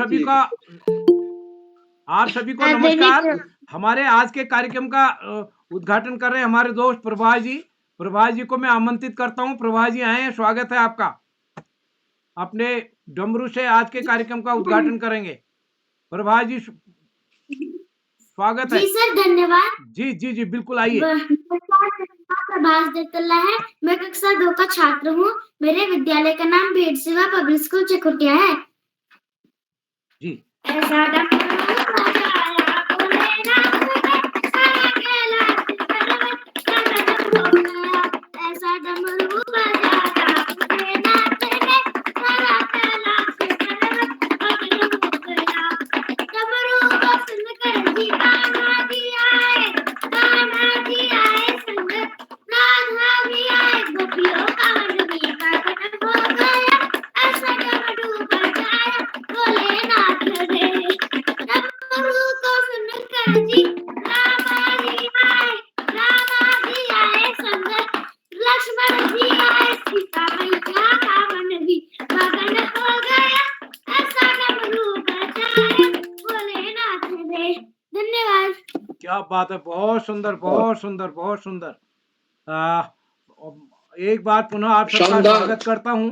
सभी का आप सभी को नमस्कार। हमारे आज के कार्यक्रम का उद्घाटन कर रहे हैं हमारे दोस्त प्रभाष जी। प्रभाष जी को मैं आमंत्रित करता हूं। प्रभाष जी आए हैं, स्वागत है आपका। अपने डमरू से आज के कार्यक्रम का उद्घाटन करेंगे। प्रभाष जी स्वागत है। जी सर, धन्यवाद। जी जी जी बिल्कुल, आइए। प्रभाष जगतल्ला है, मैं कक्षा 2 का छात्र हूँ। मेरे विद्यालय का नाम भेड़ सेवा पब्लिक स्कूल चकुटिया है। जी ऐसा डमरू बजाया भोलेनाथ ने, सारा कैलाश पर्वत हो गया। ऐसा डमरू बजाया भोलेनाथ ने, सारा कैलाश पर्वत हो गया। डमरू को सुनकर जी कान्हा जी आए, कान्हा जी आए संग राधा भी आए, गोपियों का मन भी पावन हो गया। ऐसा डमरू बजाया भोलेनाथ ने। डमरू को सुनकर जी रामा जी आए, रामा जी आए संग लक्ष्मण जी आए, सीता मैया का मन भी मगन हो गया। ऐसा डमरू बजाया भोलेनाथ ने। धन्यवाद। क्या बात है, बहुत सुंदर बहुत सुंदर बहुत सुंदर। एक बार पुनः आप सबका स्वागत करता हूं।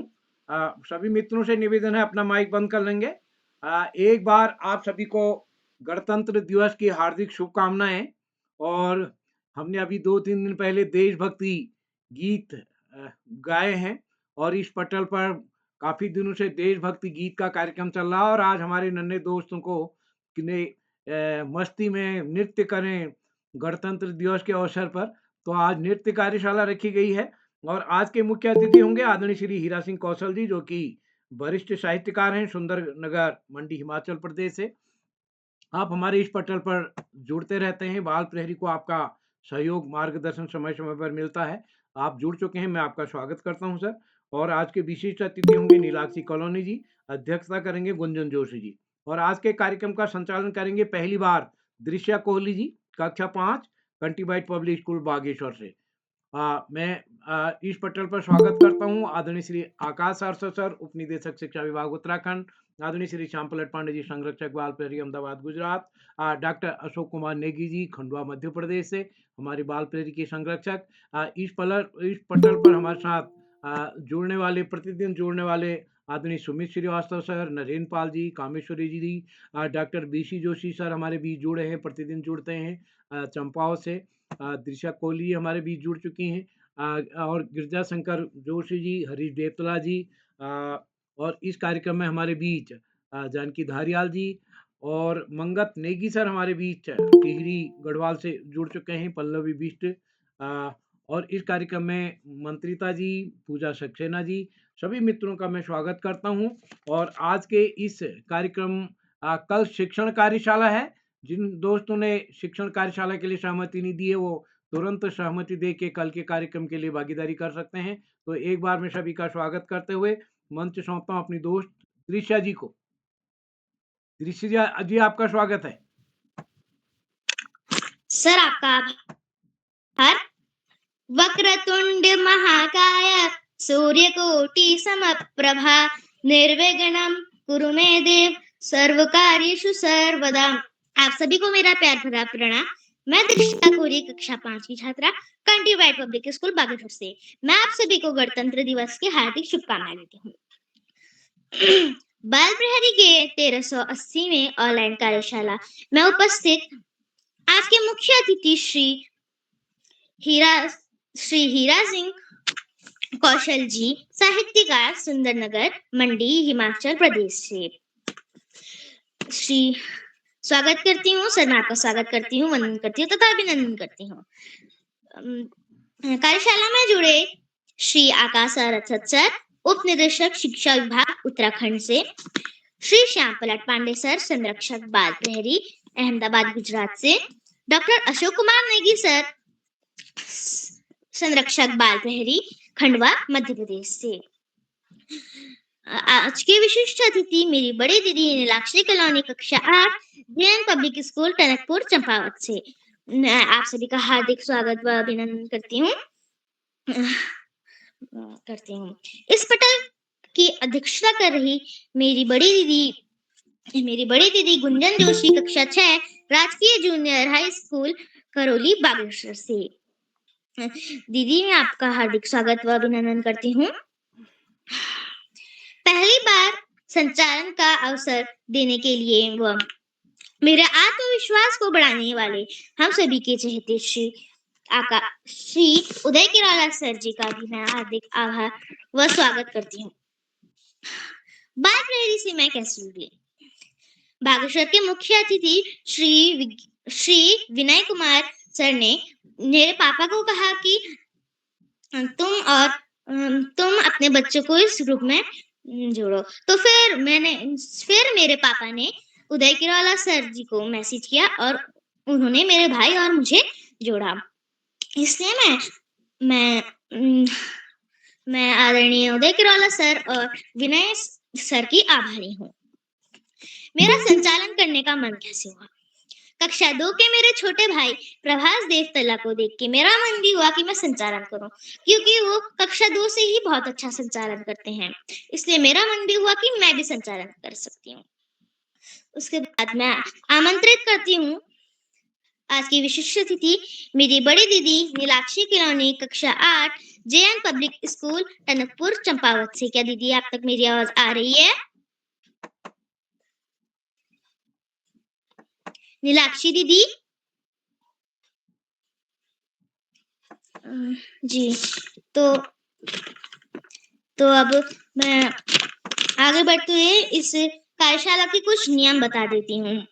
सभी मित्रों से निवेदन है, अपना माइक बंद कर लेंगे। एक बार आप सभी को गणतंत्र दिवस की हार्दिक शुभकामनाएं। और हमने अभी 2-3 दिन पहले देशभक्ति गीत गाए हैं और इस पटल पर काफी दिनों से देशभक्ति गीत का कार्यक्रम चल रहा है। और आज हमारे नन्हे दोस्तों को ने मस्ती में नृत्य करें गणतंत्र दिवस के अवसर पर, तो आज नृत्य कार्यशाला रखी गई है। और आज के मुख्य अतिथि होंगे आदरणीय श्री हीरा सिंह कौशल जी, जो कि वरिष्ठ साहित्यकार हैं, सुंदरनगर मंडी हिमाचल प्रदेश से। आप हमारे इस पटल पर जुड़ते रहते हैं। बाल प्रहरी को आपका सहयोग मार्गदर्शन समय समय पर मिलता है। आप जुड़ चुके हैं, मैं आपका स्वागत करता हूं सर। और आज के विशिष्ट अतिथि होंगे नीलाक्षी कॉलोनी जी, अध्यक्षता करेंगे गुंजन जोशी जी। और आज के कार्यक्रम का संचालन करेंगे पहली बार दृश्या कोहली जी, कक्षा 5, कंटीबाइट पब्लिक स्कूल बागेश्वर से। मैं इस पटल पर स्वागत करता हूं आदरणीय श्री आकाश आरसो सर, उप निदेशक शिक्षा विभाग उत्तराखंड, आदरणीय श्री श्याम पलट पांडे जी, संरक्षक बाल प्रहरी अहमदाबाद गुजरात, डॉक्टर अशोक कुमार नेगी जी, खंडवा मध्य प्रदेश से हमारे बाल प्रहरी के संरक्षक। इस पटल पर हमारे साथ जुड़ने वाले, प्रतिदिन जुड़ने वाले आदरणीय सुमित श्रीवास्तव सर, नरेंद्र पाल जी, कामेश्वरी जी, डॉक्टर बीसी जोशी सर हमारे बीच जुड़े हैं, प्रतिदिन जुड़ते हैं चंपाओं से। दिशा कोहली हमारे बीच जुड़ चुकी हैं, और गिरजा शंकर जोशी जी, हरीश देवतला जी, और इस कार्यक्रम में हमारे बीच जानकी धारियाल जी और मंगत नेगी सर हमारे बीच टिहरी गढ़वाल से जुड़ चुके हैं, पल्लवी बिष्ट। और इस कार्यक्रम में मंत्रिता जी, पूजा सक्सेना जी, सभी मित्रों का मैं स्वागत करता हूं। और आज के इस कार्यक्रम कल शिक्षण कार्यशाला है। जिन दोस्तों ने शिक्षण कार्यशाला के लिए सहमति नहीं दी है, वो तुरंत सहमति दे के कल के कार्यक्रम के लिए भागीदारी कर सकते हैं। तो एक बार मैं सभी का स्वागत करते हुए मंच सौंपता हूं अपनी दोस्त दृश्या जी को। दृश्या जी, आपका स्वागत है। सर, आपका आभार। वक्रतुंड महाकाय सूर्यकोटि समप्रभा निर्विघ्नं कुरु मे देव सर्वकार्येषु सर्वदा। आप सभी को मेरा प्यार भरा प्रणाम। मैं दृश्या कोहली, कक्षा 5 की छात्रा, कंटीबाइट पब्लिक स्कूल बागेश्वर से। मैं आप सभी को गणतंत्र दिवस की हार्दिक शुभकामनाएं देती हूँ। बाल प्रहरी के 1380वें ऑनलाइन कार्यशाला में उपस्थित आज के मुख्य अतिथि श्री हीरा सिंह कौशल जी, साहित्यकार, सुंदरनगर मंडी हिमाचल प्रदेश से। श्री स्वागत करती हूँ सर, मैं आपका स्वागत करती हूँ, वंदन करती हूँ तथा अभिनंदन करती हूँ। कार्यशाला में जुड़े श्री आकाश आरसो सर, उप निदेशक शिक्षा विभाग उत्तराखंड से, श्री श्याम पलट पांडे सर, संरक्षक बाल प्रहरी अहमदाबाद गुजरात से, डॉक्टर अशोक कुमार नेगी सर, संरक्षक बाल प्रहरी खंडवा मध्य प्रदेश से। आज के विशिष्ट अतिथि मेरी बड़ी दीदी नीलाक्षी कॉलोनी, कक्षा 8, जैन पब्लिक स्कूल टनकपुर चंपावत से। मैं आप सभी का हार्दिक स्वागत व अभिनंदन करती हूँ। इस पटल की अध्यक्षता कर रही मेरी बड़ी दीदी मेरी बड़ी दीदी गुंजन जोशी, कक्षा 6, राजकीय junior high school, Karauli, Bageshwar से। दीदी, मैं आपका हार्दिक स्वागत व अभिनंदन करती हूँ। पहली बार संचालन का अवसर देने के लिए व मेरे आत्मविश्वास को बढ़ाने वाले हम सभी के चहेते श्री उदय किराला सर जी का भी मैं हार्दिक आभार व स्वागत करती हूँ। बात रही से मैं कैसे जुड़ी। बागेश्वर के मुख्य अतिथि श्री विनय कुमार सर ने मेरे पापा को कहा कि तुम अपने बच्चों को इस ग्रुप में जोड़ो। तो फिर मेरे पापा ने उदय किराला सर जी को मैसेज किया और उन्होंने मेरे भाई और मुझे जोड़ा। इसलिए मैं आदरणीय उदय किराला सर और विनय सर की आभारी हूँ। मेरा संचालन करने का मन कैसे हुआ। कक्षा 2 के मेरे छोटे भाई प्रभास देवतला को देख के मेरा मन भी हुआ कि मैं संचालन करूं, क्योंकि वो कक्षा 2 से ही बहुत अच्छा संचालन करते हैं। इसलिए मेरा मन भी हुआ कि मैं भी संचालन कर सकती हूँ। उसके बाद मैं आमंत्रित करती हूँ आज की विशिष्ट अतिथि मेरी बड़ी दीदी नीलाक्षी किलोनी, कक्षा 8, JN public school, Tanakpur, Champawat से। क्या दीदी आप तक मेरी आवाज आ रही है? नीलाक्षी दीदी जी। तो अब मैं आगे बढ़ते हुए इस कार्यशाला के कुछ नियम बता देती हूँ।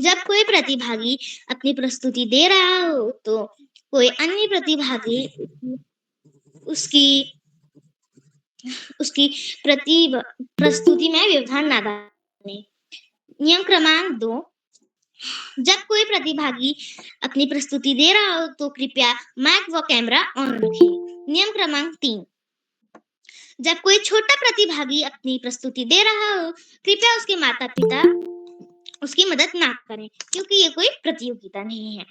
जब कोई प्रतिभागी अपनी प्रस्तुति दे रहा हो तो कोई अन्य प्रतिभागी उसकी प्रस्तुति में व्यवधान न डाले। नियम क्रमांक 2, जब कोई प्रतिभागी अपनी प्रस्तुति दे रहा हो तो कृपया माइक व कैमरा ऑन रखें। नियम क्रमांक 3, जब कोई छोटा प्रतिभागी अपनी प्रस्तुति दे रहा हो कृपया उसके माता पिता उसकी मदद ना करें, क्योंकि ये कोई प्रतियोगिता नहीं है।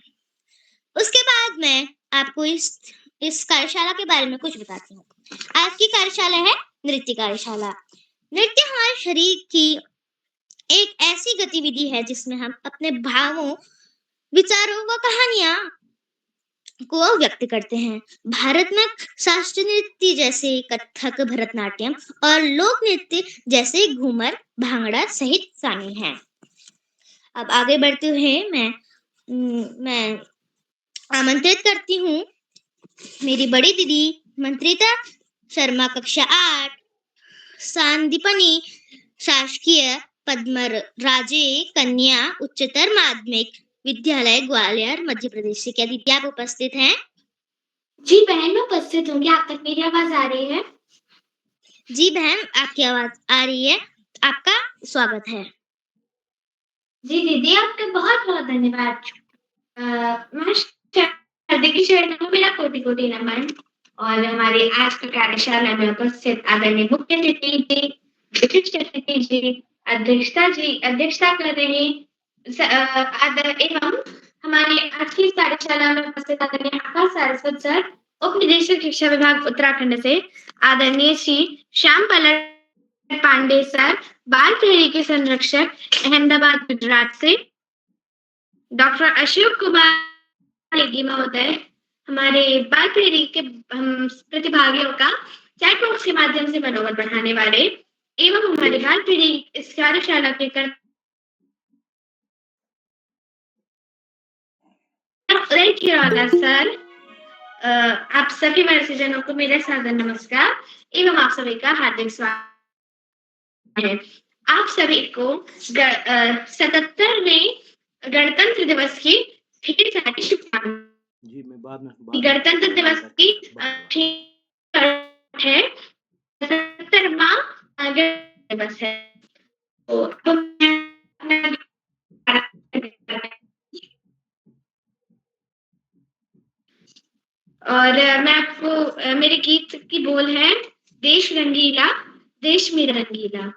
उसके बाद मैं आपको इस कार्यशाला के बारे में कुछ बताती हूँ। आज की कार्यशाला है नृत्य कार्यशाला। नृत्य हमारे शरीर की एक ऐसी गतिविधि है जिसमें हम अपने भावों, विचारों व कहानियां को व्यक्त करते हैं। भारत में शास्त्रीय नृत्य जैसे कथक, भरतनाट्यम और लोक नृत्य जैसे घूमर, भांगड़ा सहित शामिल हैं। अब आगे बढ़ते हुए मैं आमंत्रित करती हूँ मेरी बड़ी दीदी मंत्रिता शर्मा, कक्षा 8, सांदीपनी शासकीय पद्मराजे कन्या उच्चतर माध्यमिक विद्यालय, ग्वालियर, मध्य प्रदेश से। क्या दीदी आप उपस्थित हैं? जी बहन, मैं उपस्थित हूँ। क्या आप तक मेरी आवाज आ रही है? जी बहन, आपकी आवाज आ रही है। आपका स्वागत है। जी दीदी, आपका बहुत बहुत धन्यवाद। मैं हार्दिक शरणों, मेरा कोटि-कोटि नमन। और हमारे आज की कार्यशाला में उपस्थित आदरणीय मुख्य अतिथि जी, विशिष्ट अतिथि जी, अध्यक्षता कर रहे एवं हमारे आज की कार्यशाला में उपस्थित आदरणीय आकाश सारस्वत सर, उप निदेशक शिक्षा विभाग उत्तराखंड से, आदरणीय श्री श्याम पलट पांडे सर, बाल प्रहरी के संरक्षक, अहमदाबाद, गुजरात से, डॉक्टर अशोक कुमार नेगी महोदय, हमारे बाल प्रहरी के प्रतिभागियों का चैट बॉक्स के माध्यम से मनोबल बढ़ाने वाले, एवं हमारे बाल प्रहरी इस कार्यशाला के उदय किराला सर, आप सभी वर्षजनों को मेरा सादर नमस्कार एवं आप सभी का हार्दिक स्वागत है। आप सभी को 77वें गणतंत्र दिवस की ढेर सारी शुभकामनाएं। जी, मैं बाद में गणतंत्र दिवस की है 77वां दिवस है। और मैं आपको मेरे गीत की बोल है, देश रंगीला देश मेरा रंगीला।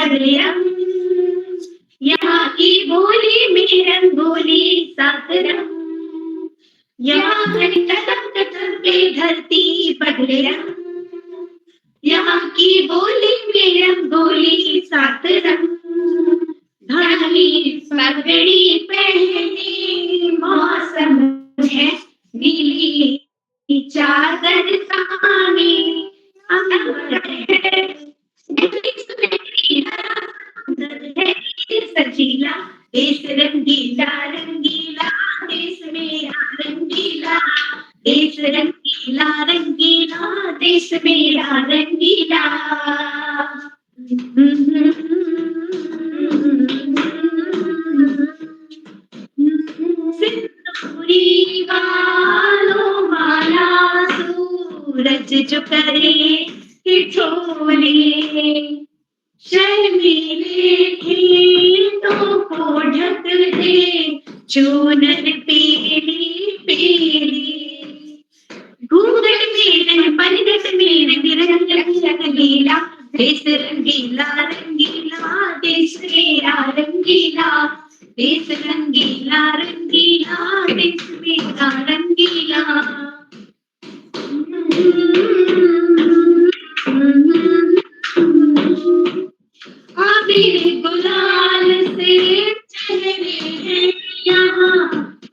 भले रंग, यहाँ की बोली में रंगोली सात रंग, यहाँ हर कदम कदम पे धरती बदले रंग, यहाँ की बोली में रंगोली सात रंग, धानी पगड़ी पहनी मौसम है नीली चादर तानी, अंबर है सजीला, देश रंगीला रंगीला, देश मेरा रंगीला, देश रंगीला रंगीला, देश मेरा रंगीला। सिंदूरी वालों माला सूरज जो करे ठिठोले, शर्मीले खेतों को ढक दे चूनर पीली पीली, घूंघट में पलगट में रंग रंग रंगीला, देश रंगीला रंगीला, देश मेरा रंगीला, देश रंगीला रंगीला, देश मेरा रंगीला। आबिर गुलाल से चलने हैं यहाँ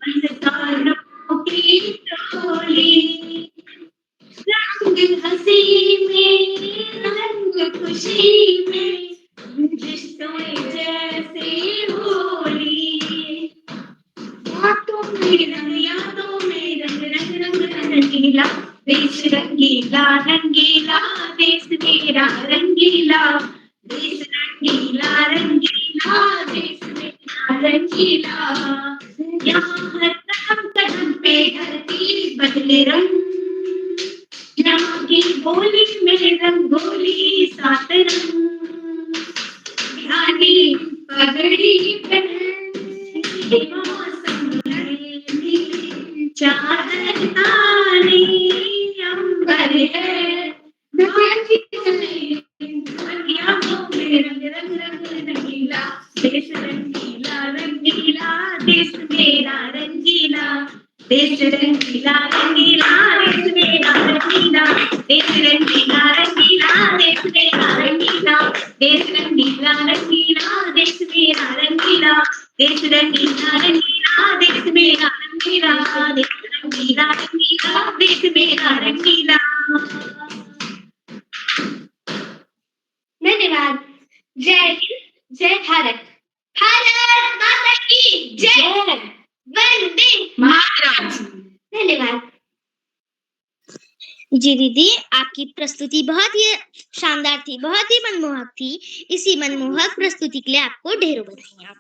मस्तानों की टोली, रंग हंसी में रंग खुशी में रिश्तों जैसे होली, यादों में रंग रंग रंग रंगीला, देश रंगीला रंगीला, देश मेरा रंगीला, देश रंगीला रंगीला, देश मेरा रंगीला, यहाँ हर कदम कदम पे धरती बदले रंग, यहाँ की बोली में रंगोली सात रंग, धानी पगड़ी पहनी मौसम है नीली चादर तानी, अंबर है रंग रंग रंगीला, देश रंगीला रंगीला, देश मेरा रंगीला, देश रंगीला रंगीला, देश मेरा रंगीला, देश रंगीला रंगीला, देश मेरा रंगीला, देश रंगीला रंगीला, देश मेरा रंगीला, देश रंगीला रंगीला, देश मेरा रंगीला, देश रंगीला रंगीला, देश मेरा रंगीला। धन्यवाद। जय हिंद, जय भारत, भारत माता की जय, वंदे मातरम। धन्यवाद। जी दीदी, आपकी प्रस्तुति बहुत ही शानदार थी, बहुत ही मनमोहक थी। इसी मनमोहक प्रस्तुति के लिए आपको ढेरों बधाइयाँ।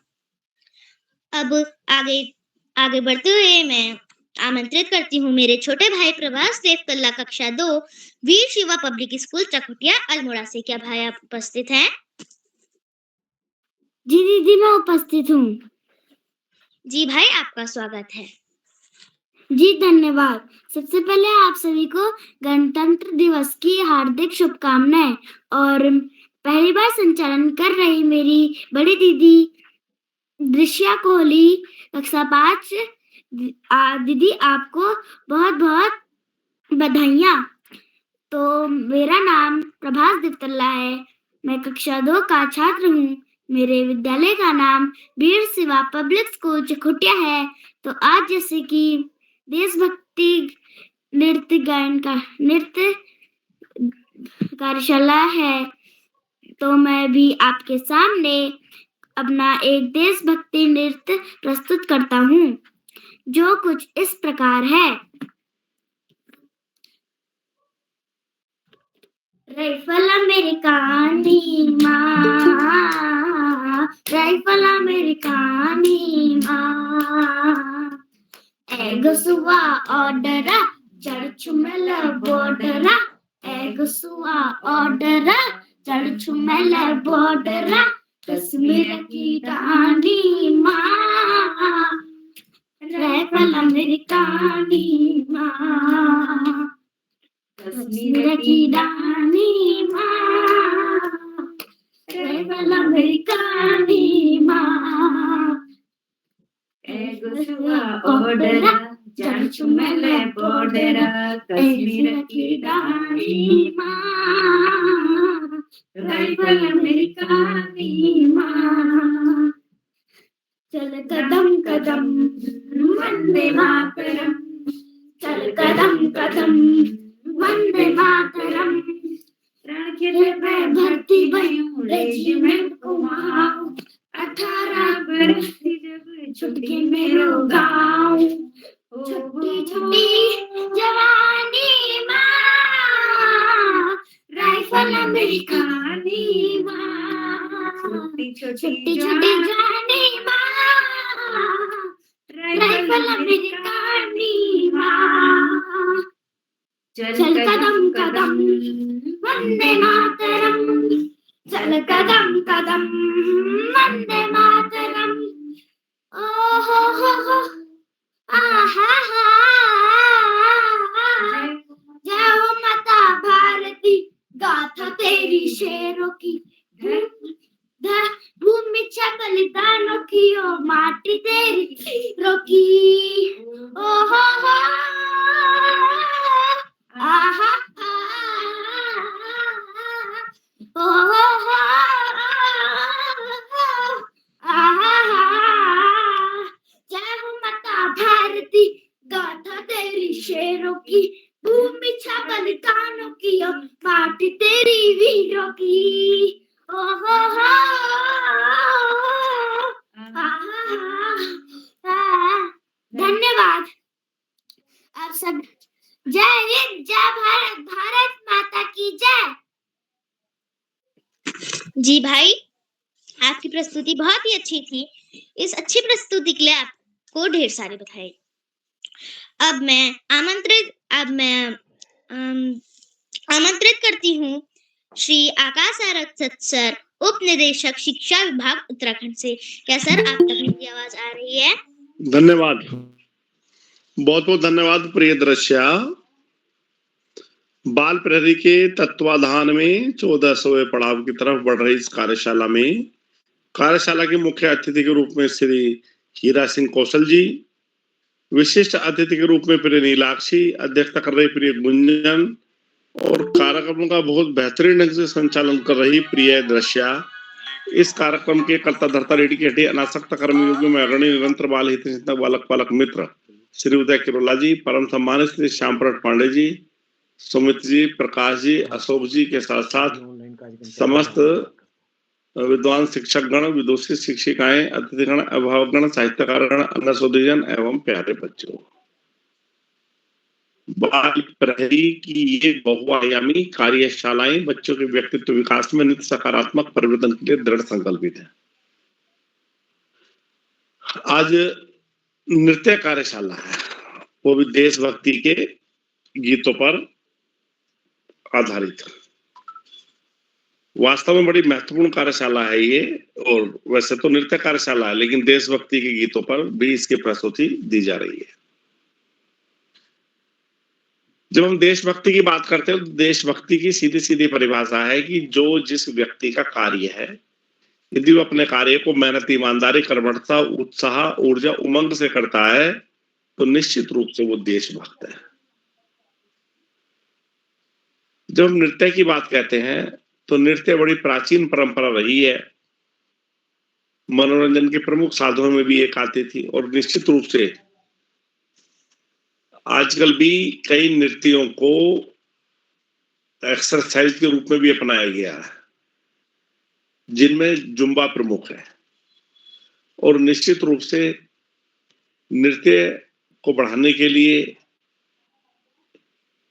अब आगे बढ़ते हुए मैं आमंत्रित करती हूँ मेरे छोटे भाई प्रभास देव कल्ला कक्षा 2 वीर शिवा पब्लिक स्कूल चकुटिया अल्मोड़ा से। क्या भाई आप उपस्थित हैं? जी दीदी, मैं उपस्थित हूँ। जी भाई, आपका स्वागत है। जी धन्यवाद। सबसे पहले आप सभी को गणतंत्र दिवस की हार्दिक शुभकामनाएं। और पहली बार संचालन कर रही मेरी बड़ी दीदी दृश्या कोहली कक्षा 5 दीदी, आपको बहुत बहुत बधाइयाँ। तो मेरा नाम प्रभास देवतल्ला है, मैं कक्षा 2 का छात्र हूँ। मेरे विद्यालय का नाम वीर शिवा पब्लिक स्कूल चकुटिया है। तो आज जैसे कि देशभक्ति नृत्य कार्यशाला है, तो मैं भी आपके सामने अपना एक देशभक्ति नृत्य प्रस्तुत करता हूँ, जो कुछ इस प्रकार है। राइफल अमेरिकानी माँ, राइफल अमेरिकानी माँ, एगसुआ ऑर्डरा चढ़ बॉर्डरा, एगसुआ ऑर्डरा चढ़ बॉर्डरा, कश्मीर की रानी माँ, राइफल अमेरिकानी माँ, कश्मीर की रानी माँ, राइफल मेरी कहानी माँ ओडरा जांचू मेले पोडरा कश्मीर की रानी माँ राइफल मेरी कहानी माँ चल कदम कदम वंदे मातरम चल कदम कदम वंदे मातरम रण खेल में भर्ती भई रेजिमेंट को माओ 18 बरस की जब छुट के मेरो गाँव छुट्टी छुट्टी जवानी माँ राइफल मेरी कहानी माँ छुट्टी छुट्टी जवानी माँ राइफल मेरी कहानी माँ चल कदम कदम वंदे मातरम चल कदम कदम वंदे मातरम ओ हो आहा हा जाओ माता भारती गाथा तेरी शेरों की भूमि छा बलिदानों की ओ माटी तेरी रोकी ओ हो आहा ओ हो जय हो माता भारती गाथा तेरी शेरों की भूमि छा बलिदानों की और माटी तेरी वीरों की ओ हो धन्यवाद आप सब। जय हिंद जय भारत भारत माता की जय। जी भाई, आपकी प्रस्तुति बहुत ही अच्छी थी। इस अच्छी प्रस्तुति के लिए आपको ढेर सारी बधाई। अब मैं आमंत्रित करती हूँ श्री आकाश आरक्षक सर, उप निदेशक शिक्षा विभाग उत्तराखंड से। क्या सर आप तक मेरी आवाज आ रही है? धन्यवाद, बहुत बहुत धन्यवाद प्रिय दृश्या। बाल प्रहरी के तत्वाधान में 1400वें पड़ाव की तरफ बढ़ रही इस कार्यशाला के मुख्य अतिथि के रूप में श्री हीरा सिंह कौशल जी, विशिष्ट अतिथि के रूप में प्रिय नीलाक्षी, अध्यक्षता कर रही प्रिय गुंजन और कार्यक्रम का बहुत बेहतरीन ढंग से संचालन कर रही प्रिय दृश्या। इस कार्यक्रम के कर्ता धर्ता रेडी के हटे अनासक्त कर्मयोगियों में अग्रणी निरंतर बाल हित चिंतक बालक पालक मित्र श्री उदय किरोला जी, परम सम्मानित श्री श्याम प्रसाद पांडे जी, सुमित जी, प्रकाश जी, अशोक जी के साथ साथ समस्त विद्वान शिक्षक गण, विदुषी शिक्षिकाएं, अतिथिगण, अभिभावकगण, साहित्यकारगण, अन्य शोधीजन एवं प्यारे बच्चों, बाल प्रहरी की ये बहुआयामी कार्यशालाएं बच्चों के व्यक्तित्व विकास में नित्य सकारात्मक परिवर्तन के लिए दृढ़ संकल्पित है। आज नृत्य कार्यशाला है, वो भी देशभक्ति के गीतों पर आधारित। वास्तव में बड़ी महत्वपूर्ण कार्यशाला है ये, और वैसे तो नृत्य कार्यशाला है लेकिन देशभक्ति के गीतों पर भी इसकी प्रस्तुति दी जा रही है। जब हम देशभक्ति की बात करते हैं तो देशभक्ति की सीधी सीधी परिभाषा है कि जो जिस व्यक्ति का कार्य है, यदि वो अपने कार्य को मेहनत, ईमानदारी, कर्मठता, उत्साह, ऊर्जा, उमंग से करता है तो निश्चित रूप से वो देशभक्त है। जब हम नृत्य की बात कहते हैं तो नृत्य बड़ी प्राचीन परंपरा रही है, मनोरंजन के प्रमुख साधनों में भी एक आती थी, और निश्चित रूप से आजकल भी कई नृत्यों को एक्सरसाइज के रूप में भी अपनाया गया है, जिनमें जुम्बा प्रमुख है। और निश्चित रूप से नृत्य को बढ़ाने के लिए,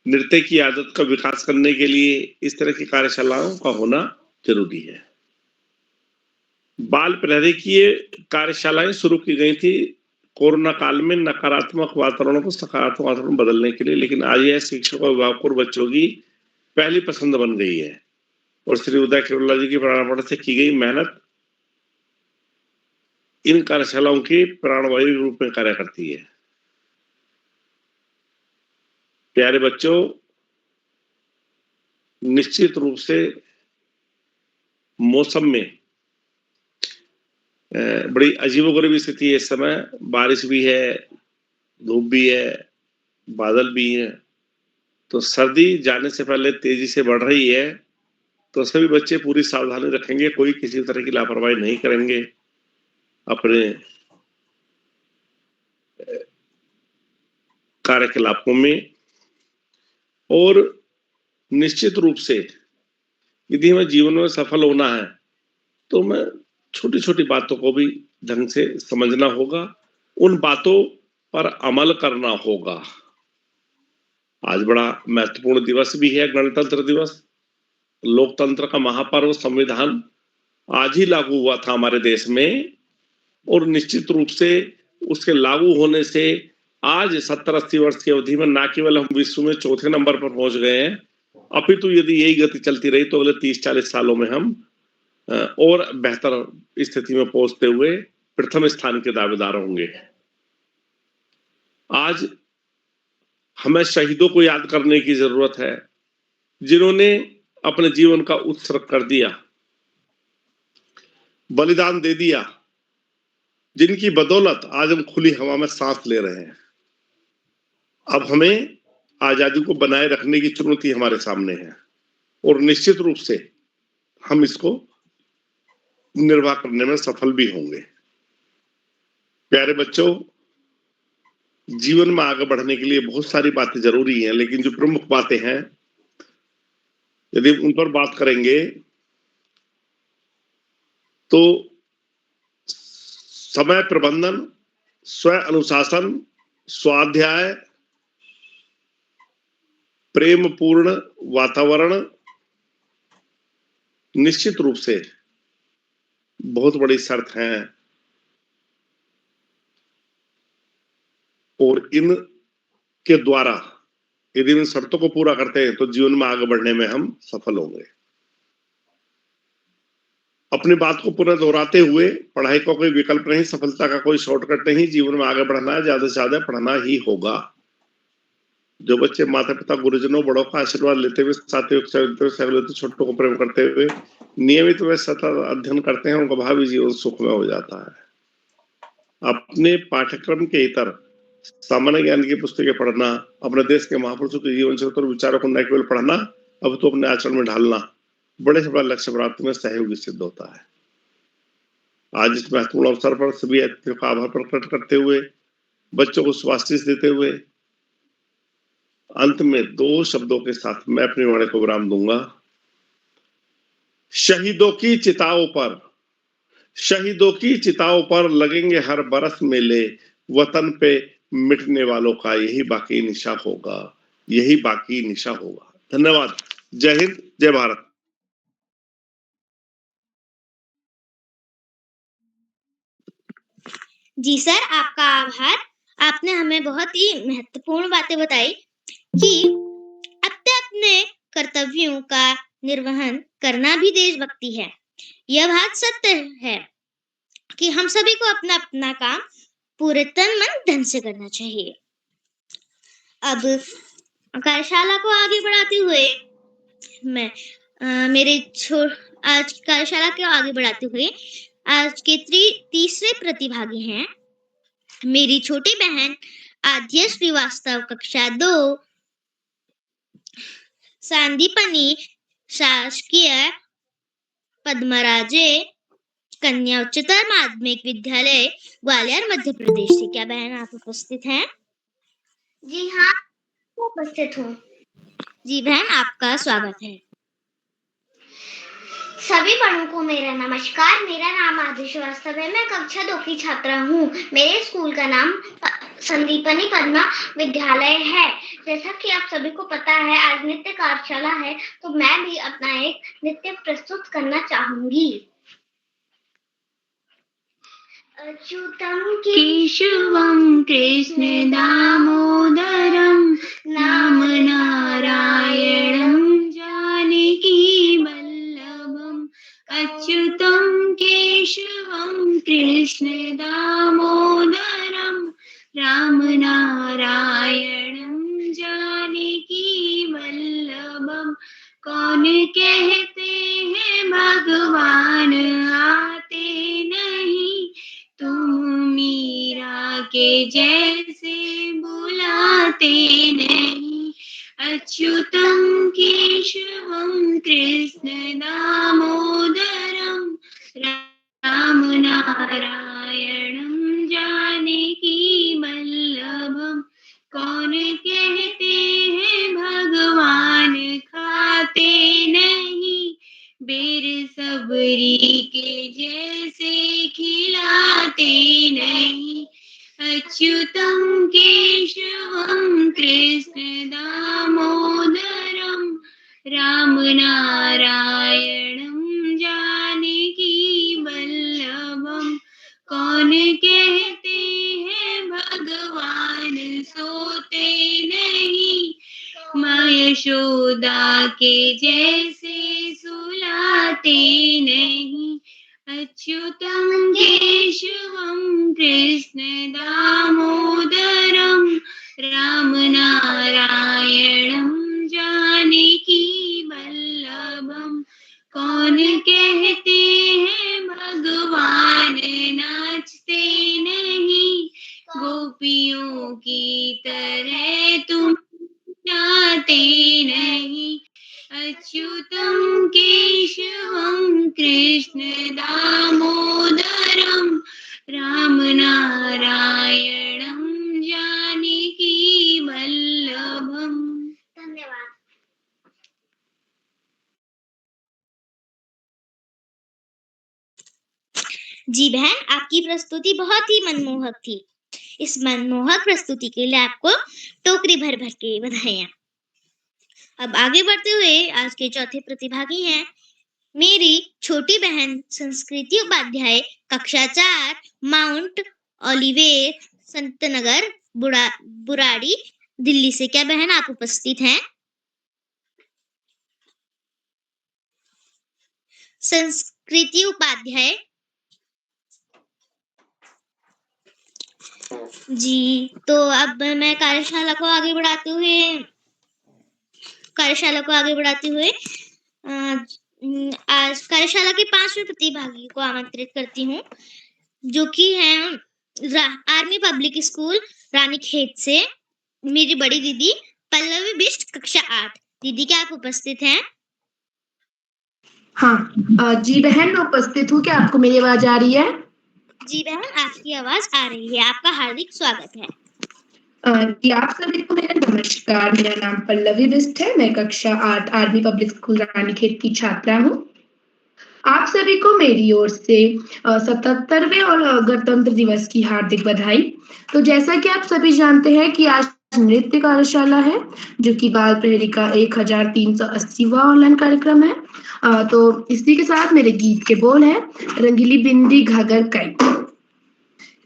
नृत्य की आदत का विकास करने के लिए इस तरह की कार्यशालाओं का होना जरूरी है। बाल प्रहरी की ये कार्यशालाएं शुरू की गई थी कोरोना काल में नकारात्मक वातावरण को सकारात्मक वातावरण बदलने के लिए, लेकिन आज यह शिक्षकों, अभिभावकों और बच्चों की पहली पसंद बन गई है। और श्री उदय किरोला जी की प्रेरणा से की गई मेहनत इन कार्यशालाओं की प्राणवायु रूप में कार्य करती है। प्यारे बच्चों, निश्चित रूप से मौसम में बड़ी अजीबोगरीब स्थिति है इस समय। बारिश भी है, धूप भी है, बादल भी है, तो सर्दी जाने से पहले तेजी से बढ़ रही है। तो सभी बच्चे पूरी सावधानी रखेंगे, कोई किसी तरह की लापरवाही नहीं करेंगे अपने कार्यकलापों में। और निश्चित रूप से यदि हमें जीवन में सफल होना है तो हमें छोटी-छोटी बातों को भी ढंग से समझना होगा, उन बातों पर अमल करना होगा। आज बड़ा महत्वपूर्ण दिवस भी है, गणतंत्र दिवस। लोकतंत्र का महापर्व संविधान आज ही लागू हुआ था हमारे देश में, और निश्चित रूप से उसके लागू होने से आज 70-80 वर्ष की अवधि में न केवल हम विश्व में चौथे नंबर पर पहुंच गए हैं, अपितु यदि यही गति चलती रही तो अगले 30-40 सालों में हम और बेहतर स्थिति में पहुंचते हुए प्रथम स्थान के दावेदार होंगे। आज हमें शहीदों को याद करने की जरूरत है, जिन्होंने अपने जीवन का उत्सर्ग कर दिया, बलिदान दे दिया, जिनकी बदौलत आज हम खुली हवा में सांस ले रहे हैं। अब हमें आजादी को बनाए रखने की चुनौती हमारे सामने है, और निश्चित रूप से हम इसको निर्वाह करने में सफल भी होंगे। प्यारे बच्चों, जीवन में आगे बढ़ने के लिए बहुत सारी बातें जरूरी हैं, लेकिन जो प्रमुख बातें हैं यदि उन पर बात करेंगे तो समय प्रबंधन, स्व अनुशासन, स्वाध्याय, प्रेम पूर्ण वातावरण निश्चित रूप से बहुत बड़ी शर्त है, और इन के द्वारा यदि इन शर्तों को पूरा करते हैं तो जीवन में आगे बढ़ने में हम सफल होंगे। अपनी बात को पुनः दोहराते हुए, पढ़ाई का कोई विकल्प नहीं, सफलता का कोई शॉर्टकट नहीं, जीवन में आगे बढ़ना है, ज्यादा से ज्यादा पढ़ना ही होगा। जो बच्चे माता पिता गुरुजनों बड़ों का आशीर्वाद लेते हुए, साथियों छोटों को प्रेम करते हुए नियमित व सतत अध्ययन करते हैं, उनका भावी जीवन सुखमय हो जाता है। अपने पाठ्यक्रम के इतर सामान्य ज्ञान की पुस्तकें पढ़ना, अपने देश के महापुरुषों के जीवन चरित्र और विचारों को न केवल पढ़ना, अब तो अपने आचरण में ढालना बड़े से बड़ा लक्ष्य प्राप्ति में सहयोगी सिद्ध होता है। आज इस महत्वपूर्ण अवसर पर सभी अतिथियों का आभार प्रकट करते हुए, बच्चों को स्वास्थ्य देते हुए, अंत में 2 शब्दों के साथ मैं अपनी वाणी को विराम दूंगा। शहीदों की चिताओं पर लगेंगे हर बरस मेले, वतन पे मिटने वालों का यही बाकी निशा होगा। धन्यवाद। जय हिंद, जय भारत। जी सर, आपका आभार। आपने हमें बहुत ही महत्वपूर्ण बातें बताई कि अपने कर्तव्यों का निर्वहन करना भी देशभक्ति है। यह बात सत्य है कि हम सभी को अपना अपना काम पूरे तन मन धन से करना चाहिए। अब कार्यशाला को आगे बढ़ाते हुए मैं आज कार्यशाला को आगे बढ़ाते हुए आज के तीसरे प्रतिभागी हैं मेरी छोटी बहन आद्या श्रीवास्तव, कक्षा 2, सांदीपनी शासकीय पद्मराजे कन्या उच्चतर माध्यमिक विद्यालय ग्वालियर मध्य प्रदेश से। क्या बहन आप उपस्थित हैं? जी हाँ, उपस्थित हूँ। जी बहन, आपका स्वागत है। सभी बड़ों को मेरा नमस्कार। मेरा नाम आद्या श्रीवास्तव है। मैं कक्षा 2 की छात्रा हूँ। मेरे स्कूल का नाम संदीपनी पद्मा विद्यालय है। जैसा कि आप सभी को पता है, आज नृत्य कार्यशाला है, तो मैं भी अपना एक नृत्य प्रस्तुत करना चाहूंगी। अच्युतं केशवं कृष्ण दामोदरं नाम नारायणं जानकी वल्लभम्। अच्युतं केशवं कृष्ण दामोदरं राम नारायणं जानकी वल्लभम्। कौन कहते हैं भगवान आते नहीं, जैसे बुलाते नहीं। अच्युतं केशवं कृष्ण दामोदरं राम नारायणं जानकी वल्लभं। कौन कहते हैं भगवान खाते नहीं, बेर सबरी के जैसे खिलाते नहीं। अच्युतं केशवं कृष्ण दामोदरं राम नारायणं जानकी वल्लभं। कौन कहते हैं भगवान सोते नहीं, माँ यशोदा के जैसे सुलाते नहीं। अच्युतं केशवं कृष्ण दामोदरं राम नारायणं जानकी वल्लभं। कौन कहते हैं भगवान नाचते नहीं, गोपियों की तरह तुम जाते नहीं। अच्युतं केशवं कृष्ण दामोदरं राम नारायणं जानकी वल्लभं। धन्यवाद। जी बहन, आपकी प्रस्तुति बहुत ही मनमोहक थी। इस मनमोहक प्रस्तुति के लिए आपको टोकरी भर भर के बधाइयाँ। अब आगे बढ़ते हुए आज के चौथे प्रतिभागी हैं मेरी छोटी बहन संस्कृति उपाध्याय, कक्षा 4, माउंट ओलिवेर, संतनगर, बुराड़ी, दिल्ली से। क्या बहन आप उपस्थित हैं? संस्कृति उपाध्याय जी। तो अब मैं कार्यशाला को आगे बढ़ाते हुए आज कार्यशाला के 5वें प्रतिभागी को आमंत्रित करती हूँ, जो कि हैं आर्मी पब्लिक स्कूल रानीखेत से मेरी बड़ी दीदी पल्लवी बिष्ट, कक्षा 8। दीदी क्या आप उपस्थित हैं? हाँ जी बहन, मैं उपस्थित हूँ। क्या आपको मेरी आवाज आ रही है? जी बहन, आपकी आवाज आ रही है। आपका हार्दिक स्वागत है। जी आप सभी को मेरा नमस्कार। मेरा नाम पल्लवी बिष्ट है। मैं कक्षा 8 आर्मी पब्लिक स्कूल रानीखेत की छात्रा हूँ। आप सभी को मेरी ओर से 77वें और गणतंत्र दिवस की हार्दिक बधाई। तो जैसा कि आप सभी जानते हैं कि आज नृत्य कार्यशाला है, जो कि बाल प्रहरी का 1380वां ऑनलाइन कार्यक्रम है। तो इसी के साथ मेरे गीत के बोल है, रंगीली बिंदी घाघर कई,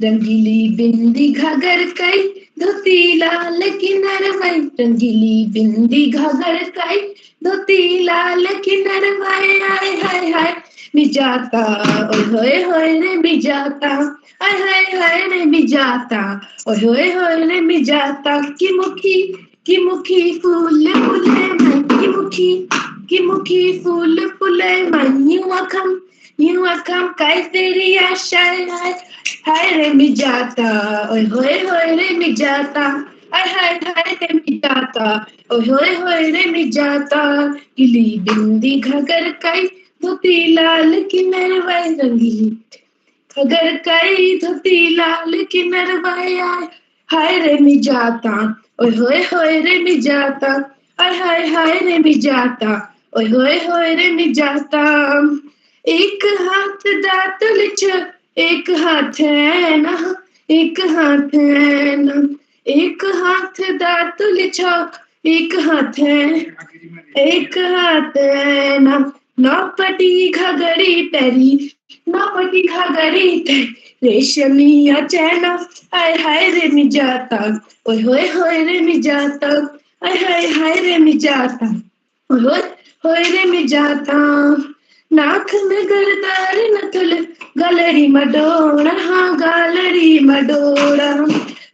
रंगीली बिंदी घाघर कई, धोती लाल किनार वाई, रंगीली बिंदी घाघर कई, धोती लाल किनार वाई। हाय हाय हाय मिजाता, ओए होए रे मिजाता, हाय हाय हाय रे मिजाता, ओए होए रे मिजाता। की मुखी फूल फूले मैं, की मुखी फूल फूले मैं, यूं अखम काय तेरी आशा है। हाय रे मिजाता, ओए होए रे मिजाता, हाय हाय हाय रे मिजाता, ओए होए रे मिजाता। गिली बिंदी घगर कई, धोती लाल किनार वाई, रंगीली घगर कई, धोती लाल किनार वाई। हाय रे मिजाता, ओए होए रे मिजाता, हाय हाय हाय रे मिजाता, ओए होए रे मिजाता। एक हाथ दातुल छ, एक हाथ है ना, एक हाथ है ना, एक हाथ दातुल छ, एक हाथ है ना। नौपटी घगड़ी पैरी, नौपटी घगड़ी पैरी, रेशमिया चैना, हाय हाय रे मिजाता, ओए होए रे मिजाता, हाय हाय हाय रे मिजाता, ओए होए रे मिजाता। नाक में गलदार नथुल, गलरी मडोरा, हाँ गलरी मडोरा,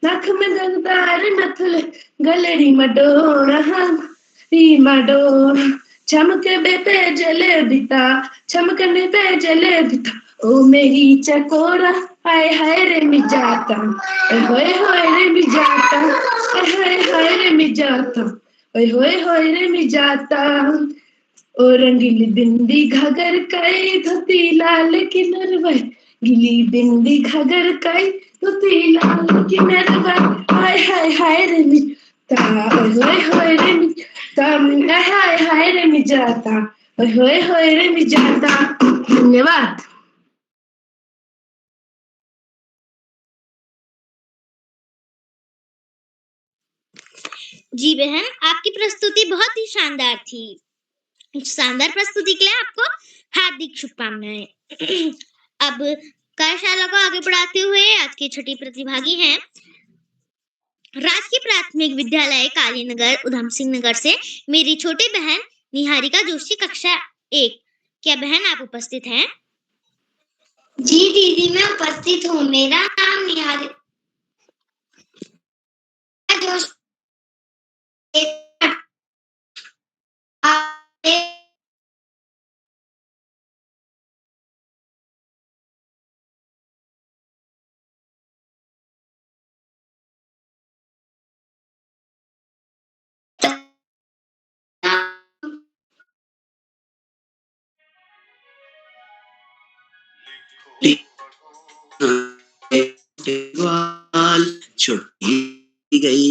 नाक में गलदार नथुल, गलरी मडोरा, हाँ री मडोरा। चमके पे जले बिता, चमकने पे जले बिता, ओ मेरी चकोरा हाय हाय रे मिजाता, होए होए रे मिजाता, हाय हाय रे मिजाता, होए रे मिजाता। ओ रंगीली बिंदी घगर कई धोती लाल किनरवै, गिली बिंदी घगर कई धोती लाल किनरवै, हाय रे मिजाता, होए रे मिजाता, हाय रे मिजाता, होए रे मिजाता। धन्यवाद। जी बहन, आपकी प्रस्तुति बहुत ही शानदार थी। इस शानदार प्रस्तुति के लिए आपको हार्दिक शुभकामनाएं। अब कार्यशाला को आगे बढ़ाते हुए आज के छठी प्रतिभागी हैं राजकीय प्राथमिक विद्यालय कालीनगर उधम सिंह नगर से मेरी छोटी बहन निहारिका जोशी, कक्षा 1। क्या बहन आप उपस्थित हैं? जी दीदी, मैं उपस्थित हूँ। मेरा नाम निहारिका जोशी। छोटी गई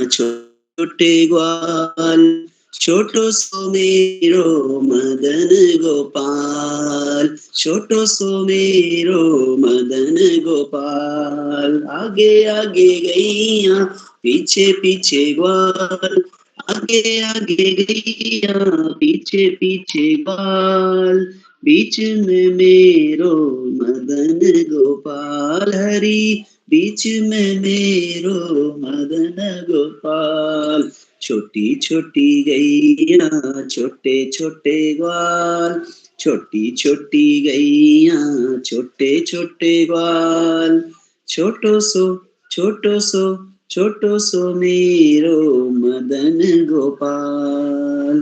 छोटे ग्वाल, छोटो सो मेरो मदन गोपाल, छोटो सो मेरो मदन गोपाल। आगे आगे गैया पीछे पीछे ग्वाल, आगे आगे गैया पीछे पीछे ग्वाल, बीच में मेरो मदन गोपाल हरी, बीच में मेरो मदन गोपाल। छोटी छोटी गैया छोटे छोटे ग्वाल, छोटी छोटी गैया छोटे छोटे ग्वाल, छोटो सो छोटो सो मेरो मदन गोपाल।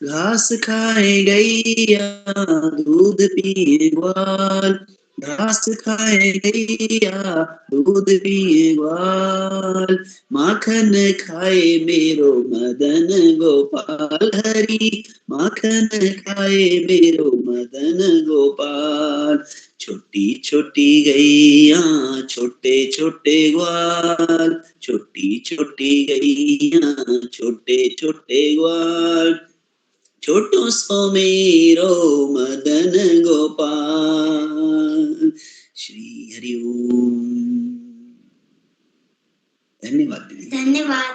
घास खाए गैया दूध पिए ग्वाल, घास खाए गैया दूध पिए ग्वाल, माखन खाए मेरो मदन गोपाल हरी, माखन खाए मेरो मदन गोपाल। छोटी छोटी गैया छोटे छोटे ग्वाल, छोटी छोटी गैया छोटे छोटे ग्वाल, छोटो सो मेरो मदन गोपाल। श्री हरि ओम। धन्यवाद। धन्यवाद।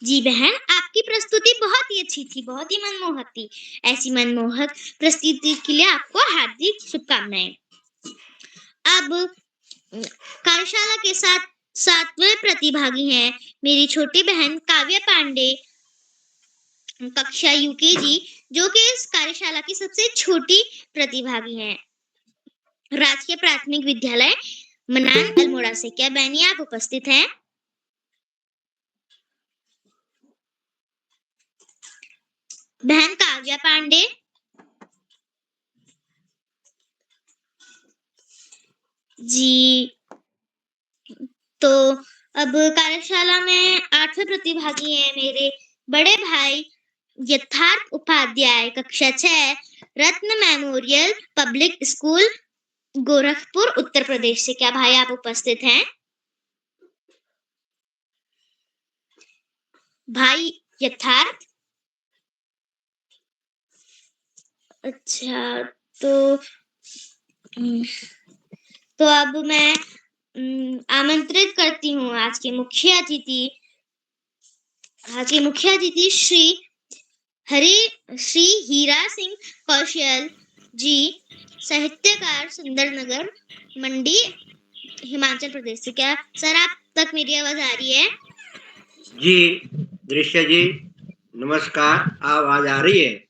जी बहन, आपकी प्रस्तुति बहुत ही अच्छी थी, बहुत ही मनमोहक थी। ऐसी मनमोहक प्रस्तुति के लिए आपको हार्दिक शुभकामनाएं। अब कार्यशाला के सातवें प्रतिभागी हैं मेरी छोटी बहन काव्या पांडे, कक्षा यूकेजी, जो कि इस कार्यशाला की सबसे छोटी प्रतिभागी हैं राजकीय प्राथमिक विद्यालय मनान अल्मोड़ा से। क्या बहनी आप उपस्थित हैं? बहन काव्या पांडे। जी, तो अब कार्यशाला में 8वें प्रतिभागी हैं मेरे बड़े भाई यथार्थ उपाध्याय, कक्षा 6, रत्न memorial public school Gorakhpur Uttar Pradesh से। क्या भाई आप उपस्थित हैं? भाई यथार्थ। अच्छा, तो अब मैं आमंत्रित करती हूँ आज के मुख्य अतिथि श्री हीरा सिंह कौशल जी, साहित्यकार, सुंदरनगर मंडी, हिमाचल प्रदेश से। क्या सर आप तक मेरी आवाज आ रही है? जी दृश्य जी, नमस्कार। आवाज आ रही है?